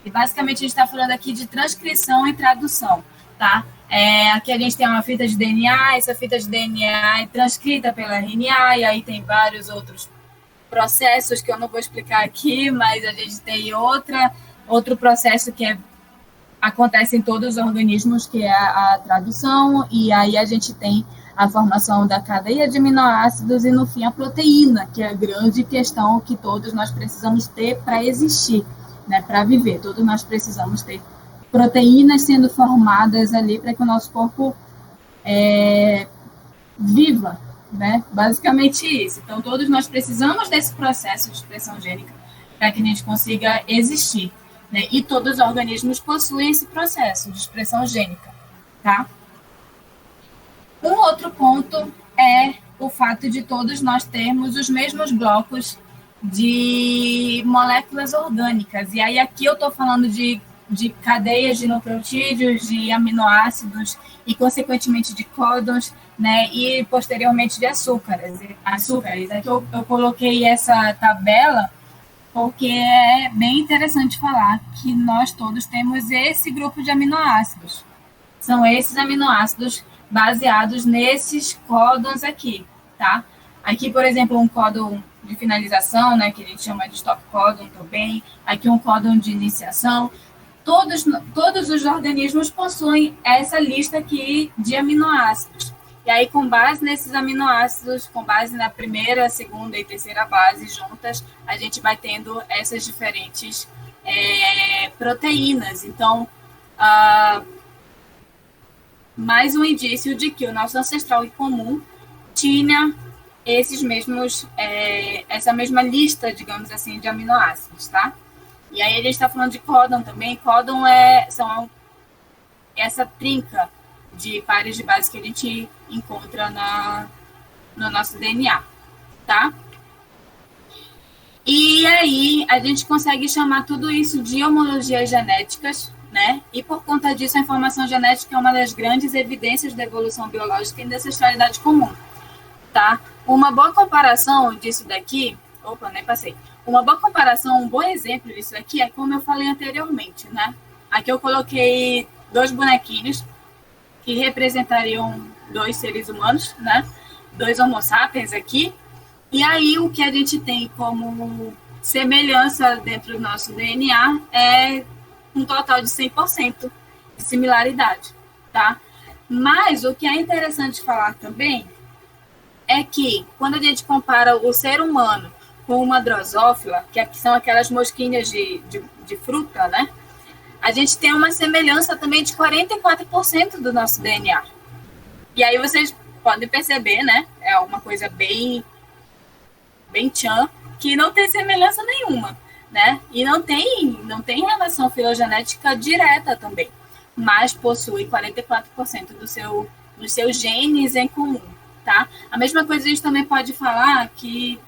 E basicamente a gente está falando aqui de transcrição e tradução, tá? Aqui a gente tem uma fita de DNA, essa fita de DNA é transcrita pela RNA, e aí tem vários outros processos que eu não vou explicar aqui, mas a gente tem outro processo que acontece em todos os organismos, que é a tradução, e aí a gente tem a formação da cadeia de aminoácidos e, no fim, a proteína, que é a grande questão que todos nós precisamos ter para existir, né, para viver. Todos nós precisamos ter proteínas sendo formadas ali para que o nosso corpo viva, né? Basicamente isso. Então, todos nós precisamos desse processo de expressão gênica para que a gente consiga existir, né? E todos os organismos possuem esse processo de expressão gênica, tá? Um outro ponto é o fato de todos nós termos os mesmos blocos de moléculas orgânicas. E aí aqui eu estou falando de cadeias de nucleotídeos, de aminoácidos e, consequentemente, de códons, né? E, posteriormente, de açúcares. Aqui eu coloquei essa tabela porque é bem interessante falar que nós todos temos esse grupo de aminoácidos. São esses aminoácidos baseados nesses códons aqui, tá? Aqui, por exemplo, um códon de finalização, né, que a gente chama de stop códon também. Aqui um códon de iniciação. Todos os organismos possuem essa lista aqui de aminoácidos. E aí, com base nesses aminoácidos, com base na primeira, segunda e terceira base juntas, a gente vai tendo essas diferentes proteínas. Então, mais um indício de que o nosso ancestral em comum tinha esses mesmos, essa mesma lista, digamos assim, de aminoácidos, tá? E aí a gente está falando de códon também. Códon são essa trinca de pares de base que a gente encontra no nosso DNA, tá? E aí a gente consegue chamar tudo isso de homologias genéticas, né? E por conta disso, a informação genética é uma das grandes evidências da evolução biológica e da ancestralidade comum, tá? Uma boa comparação disso daqui... Opa, nem passei. Uma boa comparação, um bom exemplo disso daqui é como eu falei anteriormente, né? Aqui eu coloquei 2 bonequinhos que representariam 2 seres humanos, né? 2 homo sapiens aqui. E aí o que a gente tem como semelhança dentro do nosso DNA é um total de 100% de similaridade, tá? Mas o que é interessante falar também é que quando a gente compara o ser humano com uma drosófila, que são aquelas mosquinhas de fruta, né? A gente tem uma semelhança também de 44% do nosso DNA. E aí vocês podem perceber, né? É uma coisa bem tchan, que não tem semelhança nenhuma, né? E não tem relação filogenética direta também, mas possui 44% dos seus genes em comum, tá? A mesma coisa a gente também pode falar que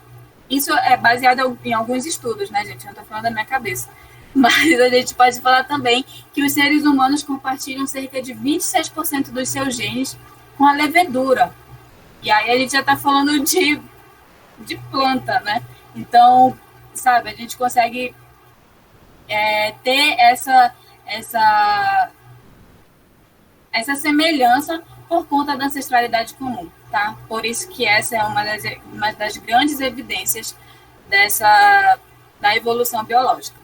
isso é baseado em alguns estudos, né, gente? Eu não estou falando da minha cabeça. Mas a gente pode falar também que os seres humanos compartilham cerca de 26% dos seus genes com a levedura. E aí a gente já está falando de planta, né? Então, sabe, a gente consegue ter essa semelhança por conta da ancestralidade comum, tá? Por isso que essa é uma das grandes evidências da evolução biológica.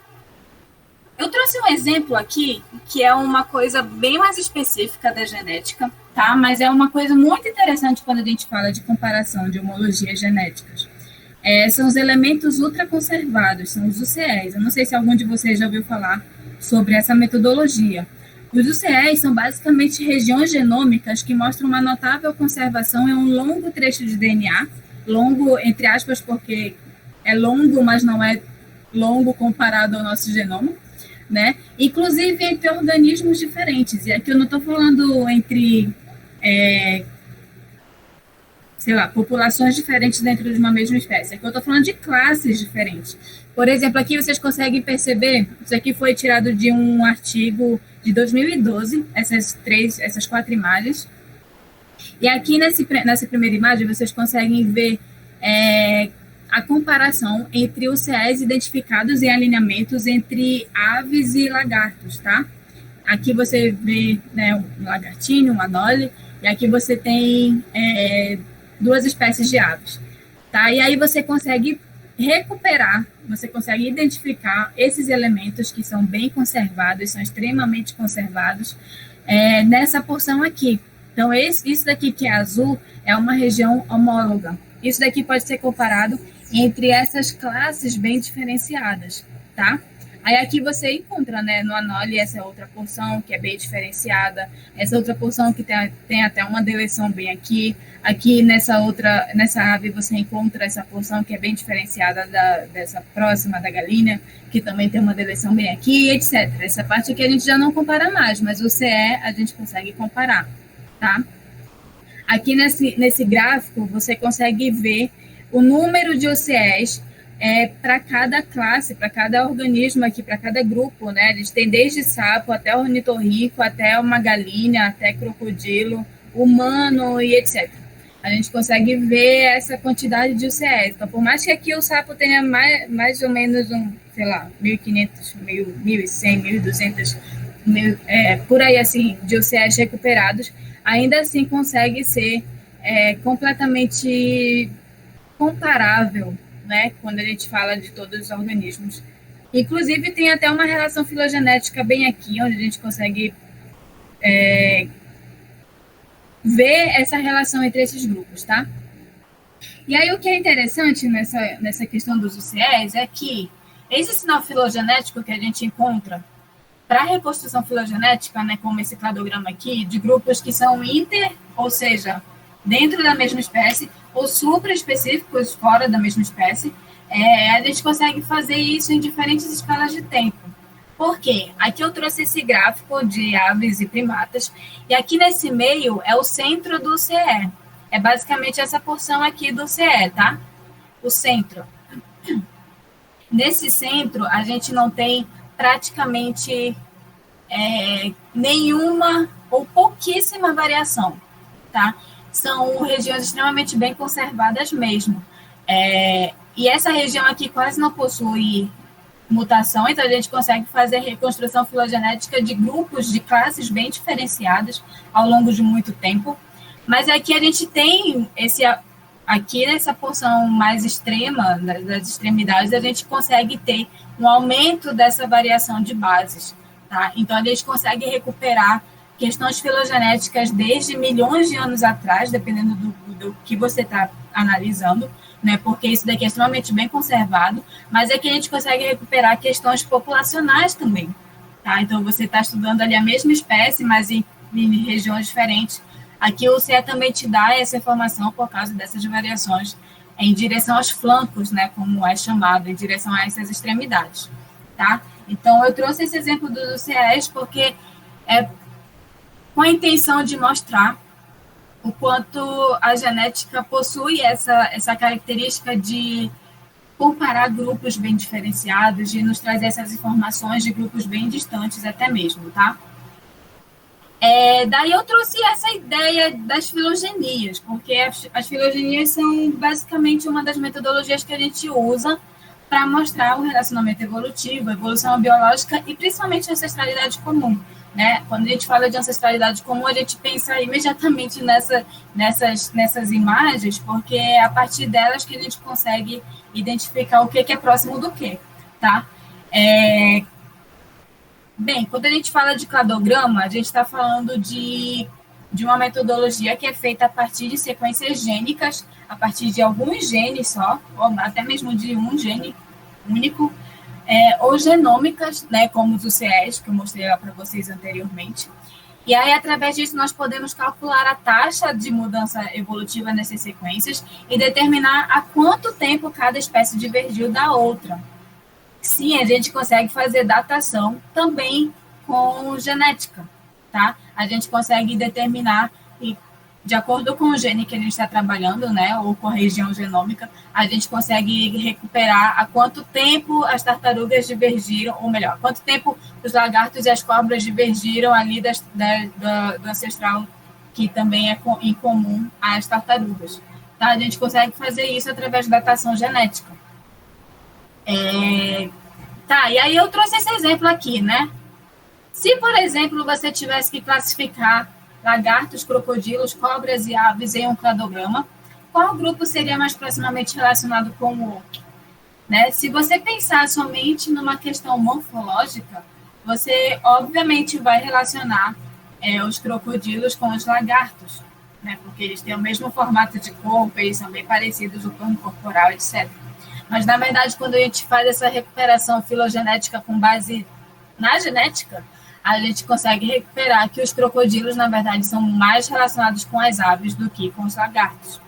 Eu trouxe um exemplo aqui, que é uma coisa bem mais específica da genética, tá? Mas é uma coisa muito interessante quando a gente fala de comparação de homologias genéticas. São os elementos ultraconservados, são os UCEs. Eu não sei se algum de vocês já ouviu falar sobre essa metodologia. Os UCEs são basicamente regiões genômicas que mostram uma notável conservação em um longo trecho de DNA, longo, entre aspas, porque é longo, mas não é longo comparado ao nosso genoma, né? Inclusive entre organismos diferentes. E aqui eu não estou falando entre, populações diferentes dentro de uma mesma espécie. Aqui eu estou falando de classes diferentes. Por exemplo, aqui vocês conseguem perceber, isso aqui foi tirado de um artigo de 2012, essas 4 imagens. E aqui nessa primeira imagem, vocês conseguem ver a comparação entre os CEs identificados em alinhamentos entre aves e lagartos, tá? Aqui você vê, né, um lagartinho, um anole, e aqui você tem duas espécies de aves, tá? E aí você consegue recuperar, você consegue identificar esses elementos que são bem conservados, são extremamente conservados nessa porção aqui. Então, isso daqui que é azul é uma região homóloga. Isso daqui pode ser comparado entre essas classes bem diferenciadas, tá? Aí aqui você encontra, né, no anole essa outra porção que é bem diferenciada, essa outra porção que tem até uma deleção bem aqui. Aqui nessa ave você encontra essa porção que é bem diferenciada dessa próxima da galinha, que também tem uma deleção bem aqui, etc. Essa parte aqui a gente já não compara mais, mas o CE a gente consegue comparar, tá? Aqui nesse gráfico você consegue ver o número de OCEs para cada classe, para cada organismo aqui, para cada grupo, né? A gente tem desde sapo até ornitorrinco, até uma galinha, até crocodilo, humano e etc. A gente consegue ver essa quantidade de UCS. Então, por mais que aqui o sapo tenha mais ou menos sei lá, 1.500, 1.100, 1.200, por aí assim, de UCS recuperados, ainda assim consegue ser completamente comparável, né, quando a gente fala de todos os organismos. Inclusive, tem até uma relação filogenética bem aqui, onde a gente consegue ver essa relação entre esses grupos, tá? E aí, o que é interessante nessa questão dos UCS é que esse sinal filogenético que a gente encontra para a reconstrução filogenética, né, como esse cladograma aqui, de grupos que são ou seja, dentro da mesma espécie, ou supra-específicos fora da mesma espécie, a gente consegue fazer isso em diferentes escalas de tempo. Por quê? Aqui eu trouxe esse gráfico de aves e primatas, e aqui nesse meio é o centro do CE. É basicamente essa porção aqui do CE, tá? O centro. Nesse centro, a gente não tem praticamente nenhuma ou pouquíssima variação, tá? São regiões extremamente bem conservadas mesmo. E essa região aqui quase não possui mutação, então a gente consegue fazer reconstrução filogenética de grupos, de classes bem diferenciadas ao longo de muito tempo. Mas aqui a gente tem aqui nessa porção mais extrema, das extremidades, a gente consegue ter um aumento dessa variação de bases, tá? Então a gente consegue recuperar questões filogenéticas desde milhões de anos atrás, dependendo do que você está analisando, né? Porque isso daqui é extremamente bem conservado, mas aqui a gente consegue recuperar questões populacionais também, tá? Então você está estudando ali a mesma espécie, mas em regiões diferentes. Aqui o CE também te dá essa informação por causa dessas variações em direção aos flancos, né, como é chamado, em direção a essas extremidades, tá? Então, eu trouxe esse exemplo dos CEs porque com a intenção de mostrar o quanto a genética possui essa característica de comparar grupos bem diferenciados, de nos trazer essas informações de grupos bem distantes até mesmo, tá? Daí eu trouxe essa ideia das filogenias, porque as filogenias são basicamente uma das metodologias que a gente usa para mostrar o relacionamento evolutivo, a evolução biológica e principalmente a ancestralidade comum, né? Quando a gente fala de ancestralidade comum, a gente pensa imediatamente nessas imagens, porque é a partir delas que a gente consegue identificar o que é próximo do que, tá? Bem, quando a gente fala de cladograma, a gente está falando de uma metodologia que é feita a partir de sequências gênicas, a partir de alguns genes só, ou até mesmo de um gene único, ou genômicas, né, como os UCS, que eu mostrei lá para vocês anteriormente. E aí, através disso, nós podemos calcular a taxa de mudança evolutiva nessas sequências e determinar há quanto tempo cada espécie divergiu da outra. Sim, a gente consegue fazer datação também com genética, tá? A gente consegue determinar, e de acordo com o gene que a gente está trabalhando, né, ou com a região genômica, a gente consegue recuperar há quanto tempo as tartarugas divergiram, ou melhor, quanto tempo os lagartos e as cobras divergiram ali do ancestral que também é incomum às tartarugas. Tá? A gente consegue fazer isso através da datação genética. Tá, e aí eu trouxe esse exemplo aqui, né? Se, por exemplo, você tivesse que classificar lagartos, crocodilos, cobras e aves em um cladograma, qual grupo seria mais proximamente relacionado com o outro? Né? Se você pensar somente numa questão morfológica, você obviamente vai relacionar os crocodilos com os lagartos, né? Porque eles têm o mesmo formato de corpo, eles são bem parecidos, o plano corporal, etc. Mas, na verdade, quando a gente faz essa recuperação filogenética com base na genética, a gente consegue recuperar que os crocodilos, na verdade, são mais relacionados com as aves do que com os lagartos,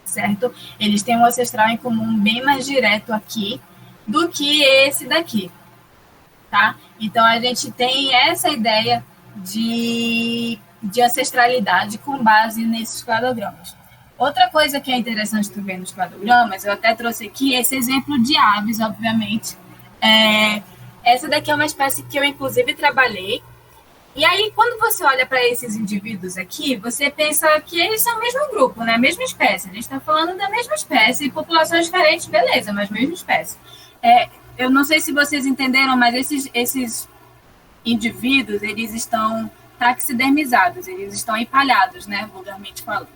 certo? Eles têm um ancestral em comum bem mais direto aqui do que esse daqui, tá? Então, a gente tem essa ideia de ancestralidade com base nesses cladogramas. Outra coisa que é interessante tu ver nos cladogramas, eu até trouxe aqui esse exemplo de aves, obviamente. Essa daqui é uma espécie que eu, inclusive, trabalhei. E aí, quando você olha para esses indivíduos aqui, você pensa que eles são o mesmo grupo, né? Mesma espécie. A gente está falando da mesma espécie, populações diferentes, beleza, mas mesma espécie. Eu não sei se vocês entenderam, mas esses indivíduos, eles estão taxidermizados, eles estão empalhados, né? Vulgarmente falando.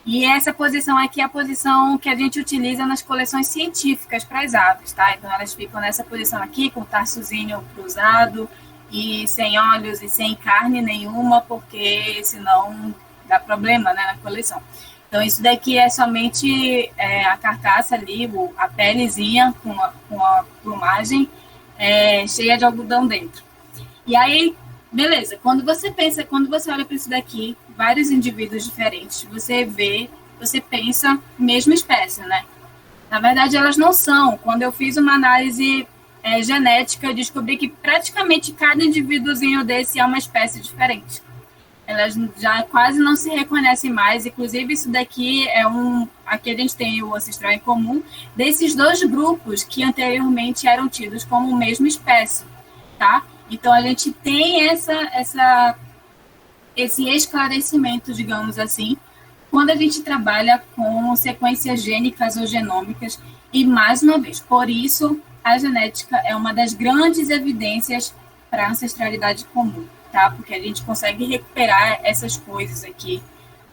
E essa posição aqui é a posição que a gente utiliza nas coleções científicas para as aves, tá? Então, elas ficam nessa posição aqui, com o tarsozinho cruzado, e sem olhos e sem carne nenhuma, porque senão dá problema, né, na coleção. Então, isso daqui é somente a carcaça ali, a pelezinha com a plumagem cheia de algodão dentro. E aí, beleza, quando você olha para isso daqui, vários indivíduos diferentes, você pensa mesma espécie, né? Na verdade, elas não são. Quando eu fiz uma análise genética, eu descobri que praticamente cada indivíduozinho desse é uma espécie diferente. Elas já quase não se reconhecem mais, inclusive isso daqui aqui a gente tem o ancestral em comum, desses dois grupos que anteriormente eram tidos como mesma espécie, tá? Então, a gente tem esse esclarecimento, digamos assim, quando a gente trabalha com sequências gênicas ou genômicas, e, mais uma vez, por isso, a genética é uma das grandes evidências para a ancestralidade comum, tá? Porque a gente consegue recuperar essas coisas aqui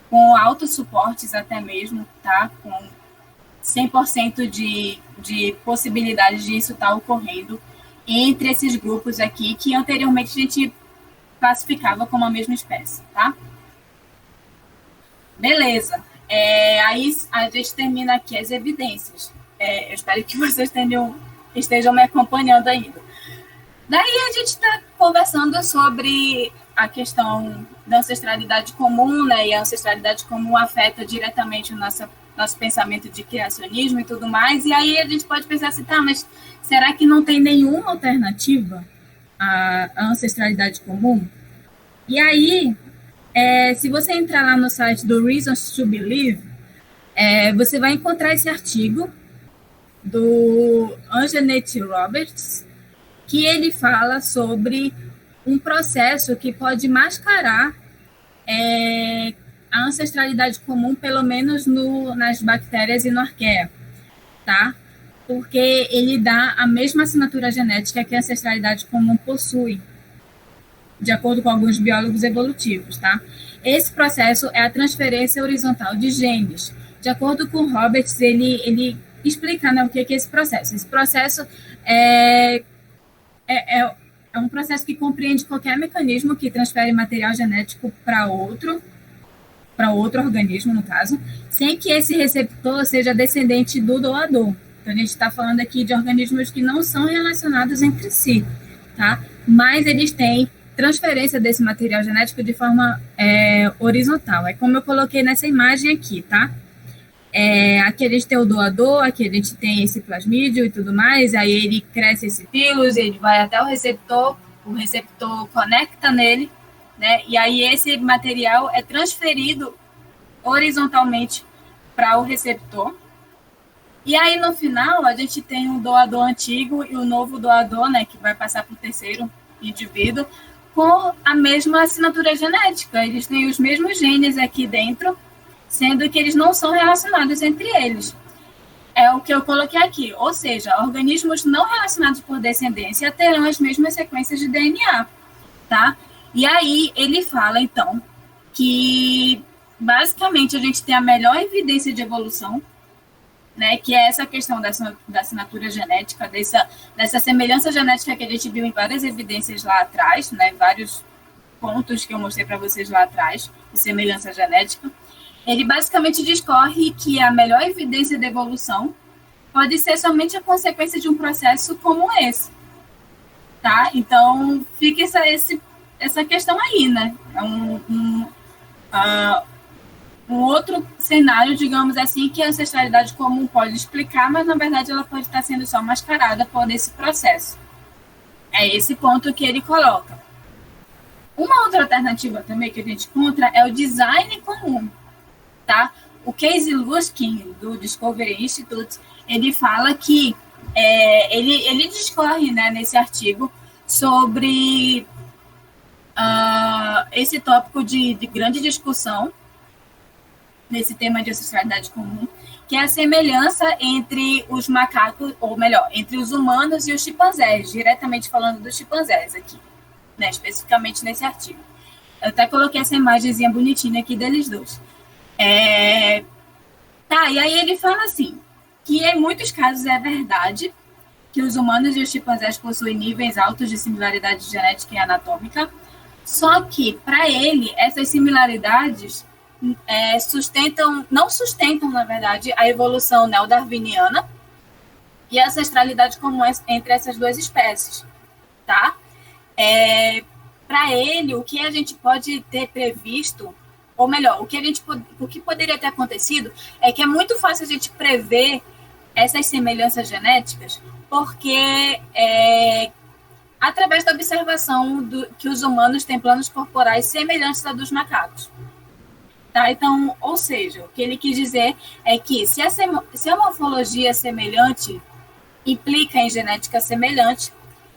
com altos suportes até mesmo, tá? Com 100% de possibilidade disso estar ocorrendo entre esses grupos aqui, que anteriormente a gente classificava como a mesma espécie, tá? Beleza. Aí a gente termina aqui as evidências. Eu espero que vocês estejam me acompanhando ainda. Daí a gente está conversando sobre a questão da ancestralidade comum, né? E a ancestralidade comum afeta diretamente o nosso pensamento de criacionismo e tudo mais. E aí a gente pode pensar assim, tá, mas será que não tem nenhuma alternativa à ancestralidade comum? E aí, se você entrar lá no site do Reasons to Believe, você vai encontrar esse artigo do Anjanette Roberts, que ele fala sobre um processo que pode mascarar a ancestralidade comum, pelo menos nas bactérias e no arqueia, tá? Porque ele dá a mesma assinatura genética que a ancestralidade comum possui, de acordo com alguns biólogos evolutivos, tá? Esse processo é a transferência horizontal de genes. De acordo com Roberts, ele explica, né, o que é esse processo. Esse processo é um processo que compreende qualquer mecanismo que transfere material genético para outro organismo, no caso, sem que esse receptor seja descendente do doador. Então, a gente está falando aqui de organismos que não são relacionados entre si, tá? Mas eles têm transferência desse material genético de forma horizontal. É como eu coloquei nessa imagem aqui, tá? Aqui a gente tem o doador, aqui a gente tem esse plasmídio e tudo mais, aí ele cresce esse vírus, ele vai até o receptor conecta nele, né? E aí esse material é transferido horizontalmente para o receptor. E aí, no final, a gente tem o doador antigo e o novo doador, né, que vai passar para o terceiro indivíduo, com a mesma assinatura genética. Eles têm os mesmos genes aqui dentro, sendo que eles não são relacionados entre eles. É o que eu coloquei aqui. Ou seja, organismos não relacionados por descendência terão as mesmas sequências de DNA, tá? E aí ele fala, então, que basicamente a gente tem a melhor evidência de evolução, né, que é essa questão da assinatura genética, dessa semelhança genética que a gente viu em várias evidências lá atrás, né, vários pontos que eu mostrei para vocês lá atrás, de semelhança genética. Ele basicamente discorre que a melhor evidência de evolução pode ser somente a consequência de um processo como esse, tá? Então, fica essa questão aí, né? É um outro cenário, digamos assim, que a ancestralidade comum pode explicar, mas, na verdade, ela pode estar sendo só mascarada por esse processo. É esse ponto que ele coloca. Uma outra alternativa também que a gente encontra é o design comum, tá? O Casey Luskin, do Discovery Institute, ele fala que ele discorre, né, nesse artigo sobre esse tópico de grande discussão nesse tema de ancestralidade comum, que é a semelhança entre os macacos, ou melhor, entre os humanos e os chimpanzés, diretamente falando dos chimpanzés aqui, né, especificamente nesse artigo. Eu até coloquei essa imagenzinha bonitinha aqui deles dois. Tá, e aí ele fala assim, que em muitos casos é verdade que os humanos e os chimpanzés possuem níveis altos de similaridade genética e anatômica, só que, para ele, essas similaridades não sustentam, na verdade, a evolução neodarwiniana e a ancestralidade comum entre essas duas espécies, tá? Para ele, o que a gente pode ter previsto, ou melhor, o que poderia ter acontecido é que é muito fácil a gente prever essas semelhanças genéticas, porque através da observação que os humanos têm planos corporais semelhantes a dos macacos. Tá? Então, ou seja, o que ele quis dizer é que se a morfologia semelhante implica em genética semelhante,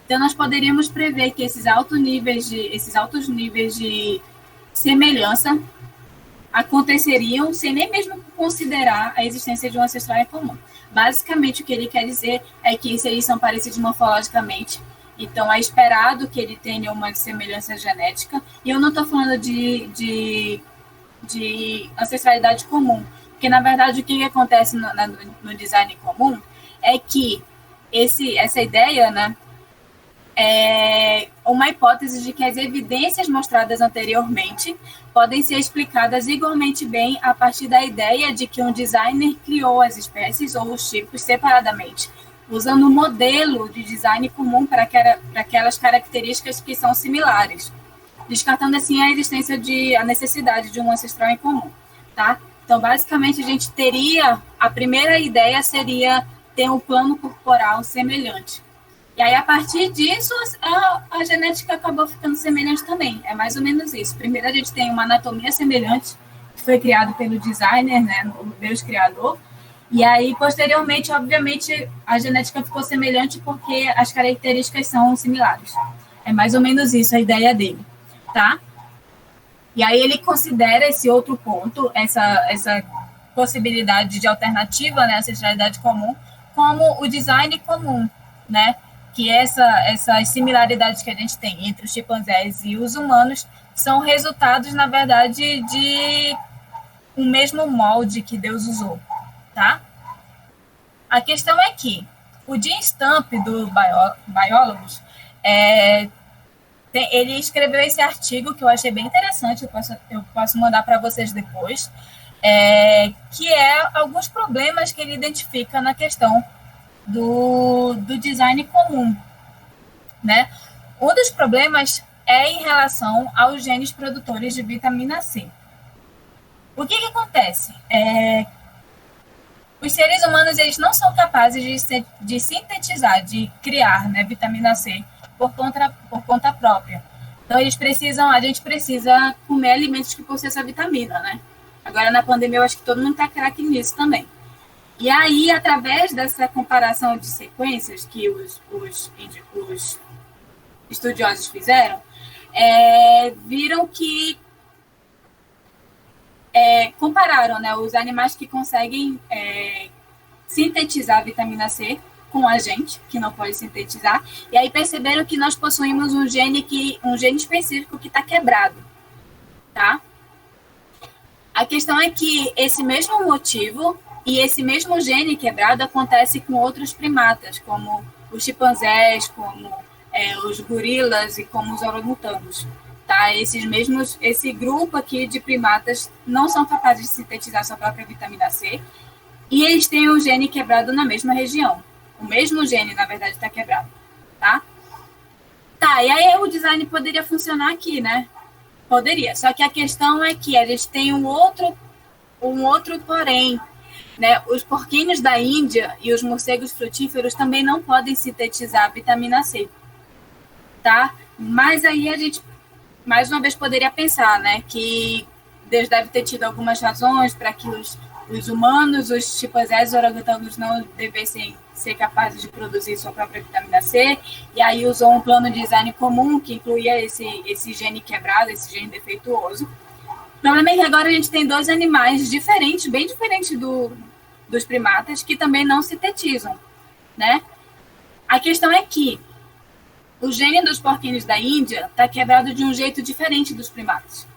então nós poderíamos prever que esses altos níveis de semelhança aconteceriam sem nem mesmo considerar a existência de um ancestral em comum. Basicamente, o que ele quer dizer é que eles são parecidos morfologicamente, então é esperado que ele tenha uma semelhança genética, e eu não estou falando de ancestralidade comum, porque, na verdade, o que acontece no design comum é que essa ideia, né, é uma hipótese de que as evidências mostradas anteriormente podem ser explicadas igualmente bem a partir da ideia de que um designer criou as espécies ou os tipos separadamente, usando um modelo de design comum para aquelas características que são similares, descartando assim a necessidade de um ancestral em comum, tá? Então, basicamente, a primeira ideia seria ter um plano corporal semelhante. E aí, a partir disso, a genética acabou ficando semelhante também. É mais ou menos isso. Primeiro, a gente tem uma anatomia semelhante, que foi criado pelo designer, né, o Deus criador. E aí, posteriormente, obviamente, a genética ficou semelhante porque as características são similares. É mais ou menos isso a ideia dele, tá? E aí ele considera esse outro ponto, essa possibilidade de alternativa, né, ancestralidade comum, como o design comum, né? Que essas similaridades que a gente tem entre os chimpanzés e os humanos são resultados, na verdade, de um mesmo molde que Deus usou, tá? A questão é que o Jim Stump, do Biólogos, ele escreveu esse artigo que eu achei bem interessante, eu posso mandar para vocês depois, que é alguns problemas que ele identifica na questão do design comum, né? Um dos problemas é em relação aos genes produtores de vitamina C. O que acontece? Os seres humanos, eles não são capazes de sintetizar, de criar, né, vitamina C por conta própria. Então, a gente precisa comer alimentos que possuem essa vitamina, né? Agora, na pandemia, eu acho que todo mundo está craque nisso também. E aí, através dessa comparação de sequências que os estudiosos fizeram, viram que compararam, né, os animais que conseguem sintetizar a vitamina C com a gente, que não pode sintetizar, e aí perceberam que nós possuímos um gene específico que está quebrado, tá? A questão é que esse mesmo motivo e esse mesmo gene quebrado acontece com outros primatas, como os chimpanzés, como os gorilas e como os orangotangos. Tá? Esse grupo aqui de primatas não são capazes de sintetizar sua própria vitamina C e eles têm o gene quebrado na mesma região. O mesmo gene, na verdade, está quebrado. Tá? Tá, e aí o design poderia funcionar aqui, né? Poderia, só que a questão é que a gente tem um outro porém, né? Os porquinhos da Índia e os morcegos frutíferos também não podem sintetizar a vitamina C, tá? Mas aí a gente, mais uma vez, poderia pensar, né, que Deus deve ter tido algumas razões para que os humanos, os chimpanzés e os orangotangos não devessem ser capazes de produzir sua própria vitamina C, e aí usou um plano de design comum que incluía esse gene quebrado, esse gene defeituoso. O problema é que agora a gente tem dois animais diferentes, bem diferentes dos primatas, que também não sintetizam, né? A questão é que o gene dos porquinhos da Índia está quebrado de um jeito diferente dos primatas.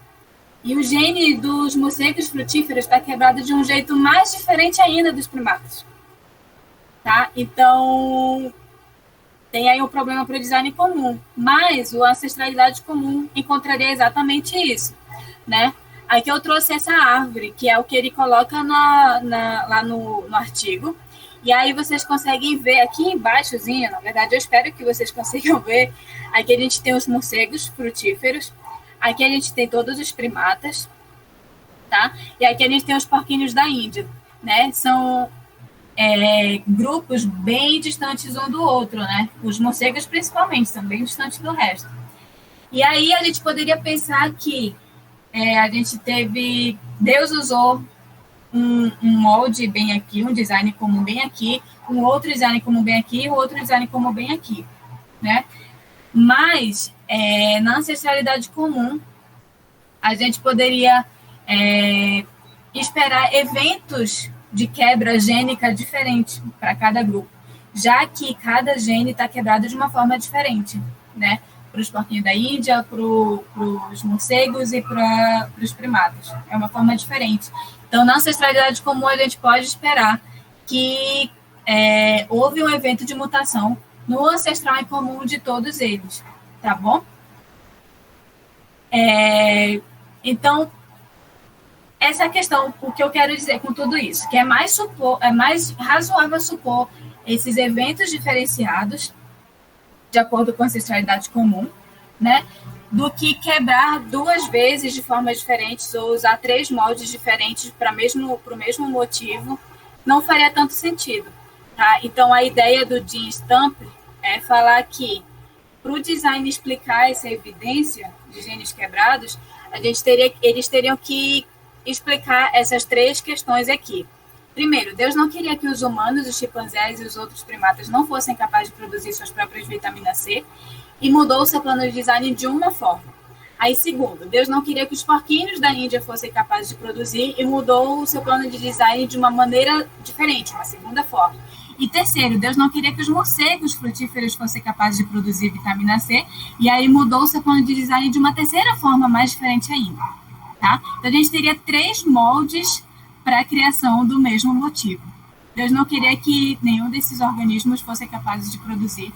E o gene dos morcegos frutíferos está quebrado de um jeito mais diferente ainda dos primatas. Tá? Então, tem aí um problema para o design comum. Mas a ancestralidade comum encontraria exatamente isso, né? Aqui eu trouxe essa árvore, que é o que ele coloca lá no artigo. E aí vocês conseguem ver aqui embaixozinho, na verdade eu espero que vocês consigam ver, aqui a gente tem os morcegos frutíferos, aqui a gente tem todos os primatas, tá? E aqui a gente tem os porquinhos da Índia, né? São grupos bem distantes um do outro, né? Os morcegos principalmente são bem distantes do resto. E aí a gente poderia pensar que a gente teve, Deus usou um molde bem aqui, um design comum bem aqui, um outro design comum bem aqui, um outro design comum bem aqui, né? Mas, na ancestralidade comum, a gente poderia esperar eventos de quebra gênica diferentes para cada grupo, já que cada gene está quebrado de uma forma diferente, né? Para os porquinhos da Índia, para os morcegos e para os primatas. É uma forma diferente. Então, na ancestralidade comum, a gente pode esperar que houve um evento de mutação no ancestral em comum de todos eles, tá bom? Então, essa é a questão, o que eu quero dizer com tudo isso, que é mais razoável supor esses eventos diferenciados de acordo com a ancestralidade comum, né, do que quebrar duas vezes de formas diferentes ou usar 3 moldes diferentes para o mesmo motivo, não faria tanto sentido. Tá? Então, a ideia do Jim Stamp é falar que, para o design explicar essa evidência de genes quebrados, eles teriam que explicar essas 3 questões aqui. Primeiro, Deus não queria que os humanos, os chimpanzés e os outros primatas não fossem capazes de produzir suas próprias vitaminas C e mudou o seu plano de design de uma forma. Aí, segundo, Deus não queria que os porquinhos da Índia fossem capazes de produzir e mudou o seu plano de design de uma maneira diferente, uma segunda forma. E terceiro, Deus não queria que os morcegos frutíferos fossem capazes de produzir vitamina C e aí mudou o seu plano de design de uma terceira forma mais diferente ainda. Tá? Então, a gente teria 3 moldes para a criação do mesmo motivo. Deus não queria que nenhum desses organismos fosse capaz de produzir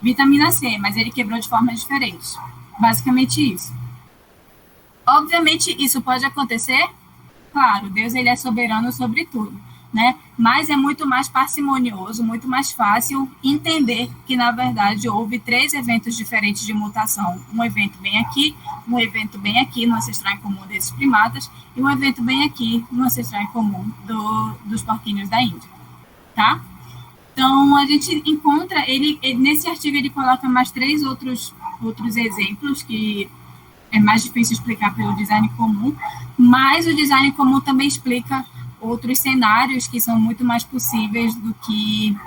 vitamina C, mas ele quebrou de formas diferentes. Basicamente isso. Obviamente, isso pode acontecer? Claro, Deus ele é soberano sobre tudo, né? Mas é muito mais parcimonioso, muito mais fácil entender que, na verdade, houve 3 eventos diferentes de mutação. Um evento bem aqui, um evento bem aqui no ancestral em comum desses primatas e um evento bem aqui no ancestral em comum dos porquinhos da Índia, tá? Então, a gente encontra, nesse artigo ele coloca mais 3 outros exemplos que é mais difícil explicar pelo design comum, mas o design comum também explica outros cenários que são muito mais possíveis do que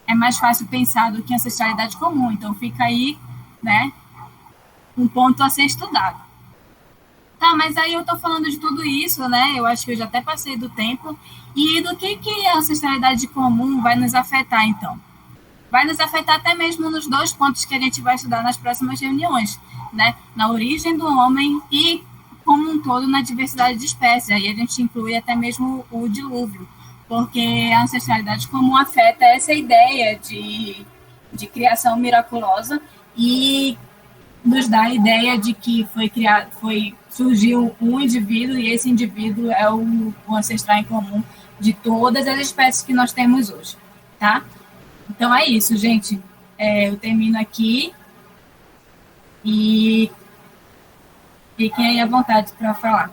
é mais fácil pensar do que ancestralidade comum. Então, fica aí, né, um ponto a ser estudado. Tá, mas aí eu estou falando de tudo isso, né? Eu acho que eu já até passei do tempo. E do que a ancestralidade comum vai nos afetar, então? Vai nos afetar até mesmo nos 2 pontos que a gente vai estudar nas próximas reuniões, né? Na origem do homem e, como um todo, na diversidade de espécies. Aí a gente inclui até mesmo o dilúvio, porque a ancestralidade comum afeta essa ideia de criação miraculosa e nos dá a ideia de que surgiu um indivíduo e esse indivíduo é o ancestral em comum de todas as espécies que nós temos hoje, tá? Então é isso, gente. Eu termino aqui e fiquem aí à vontade para falar.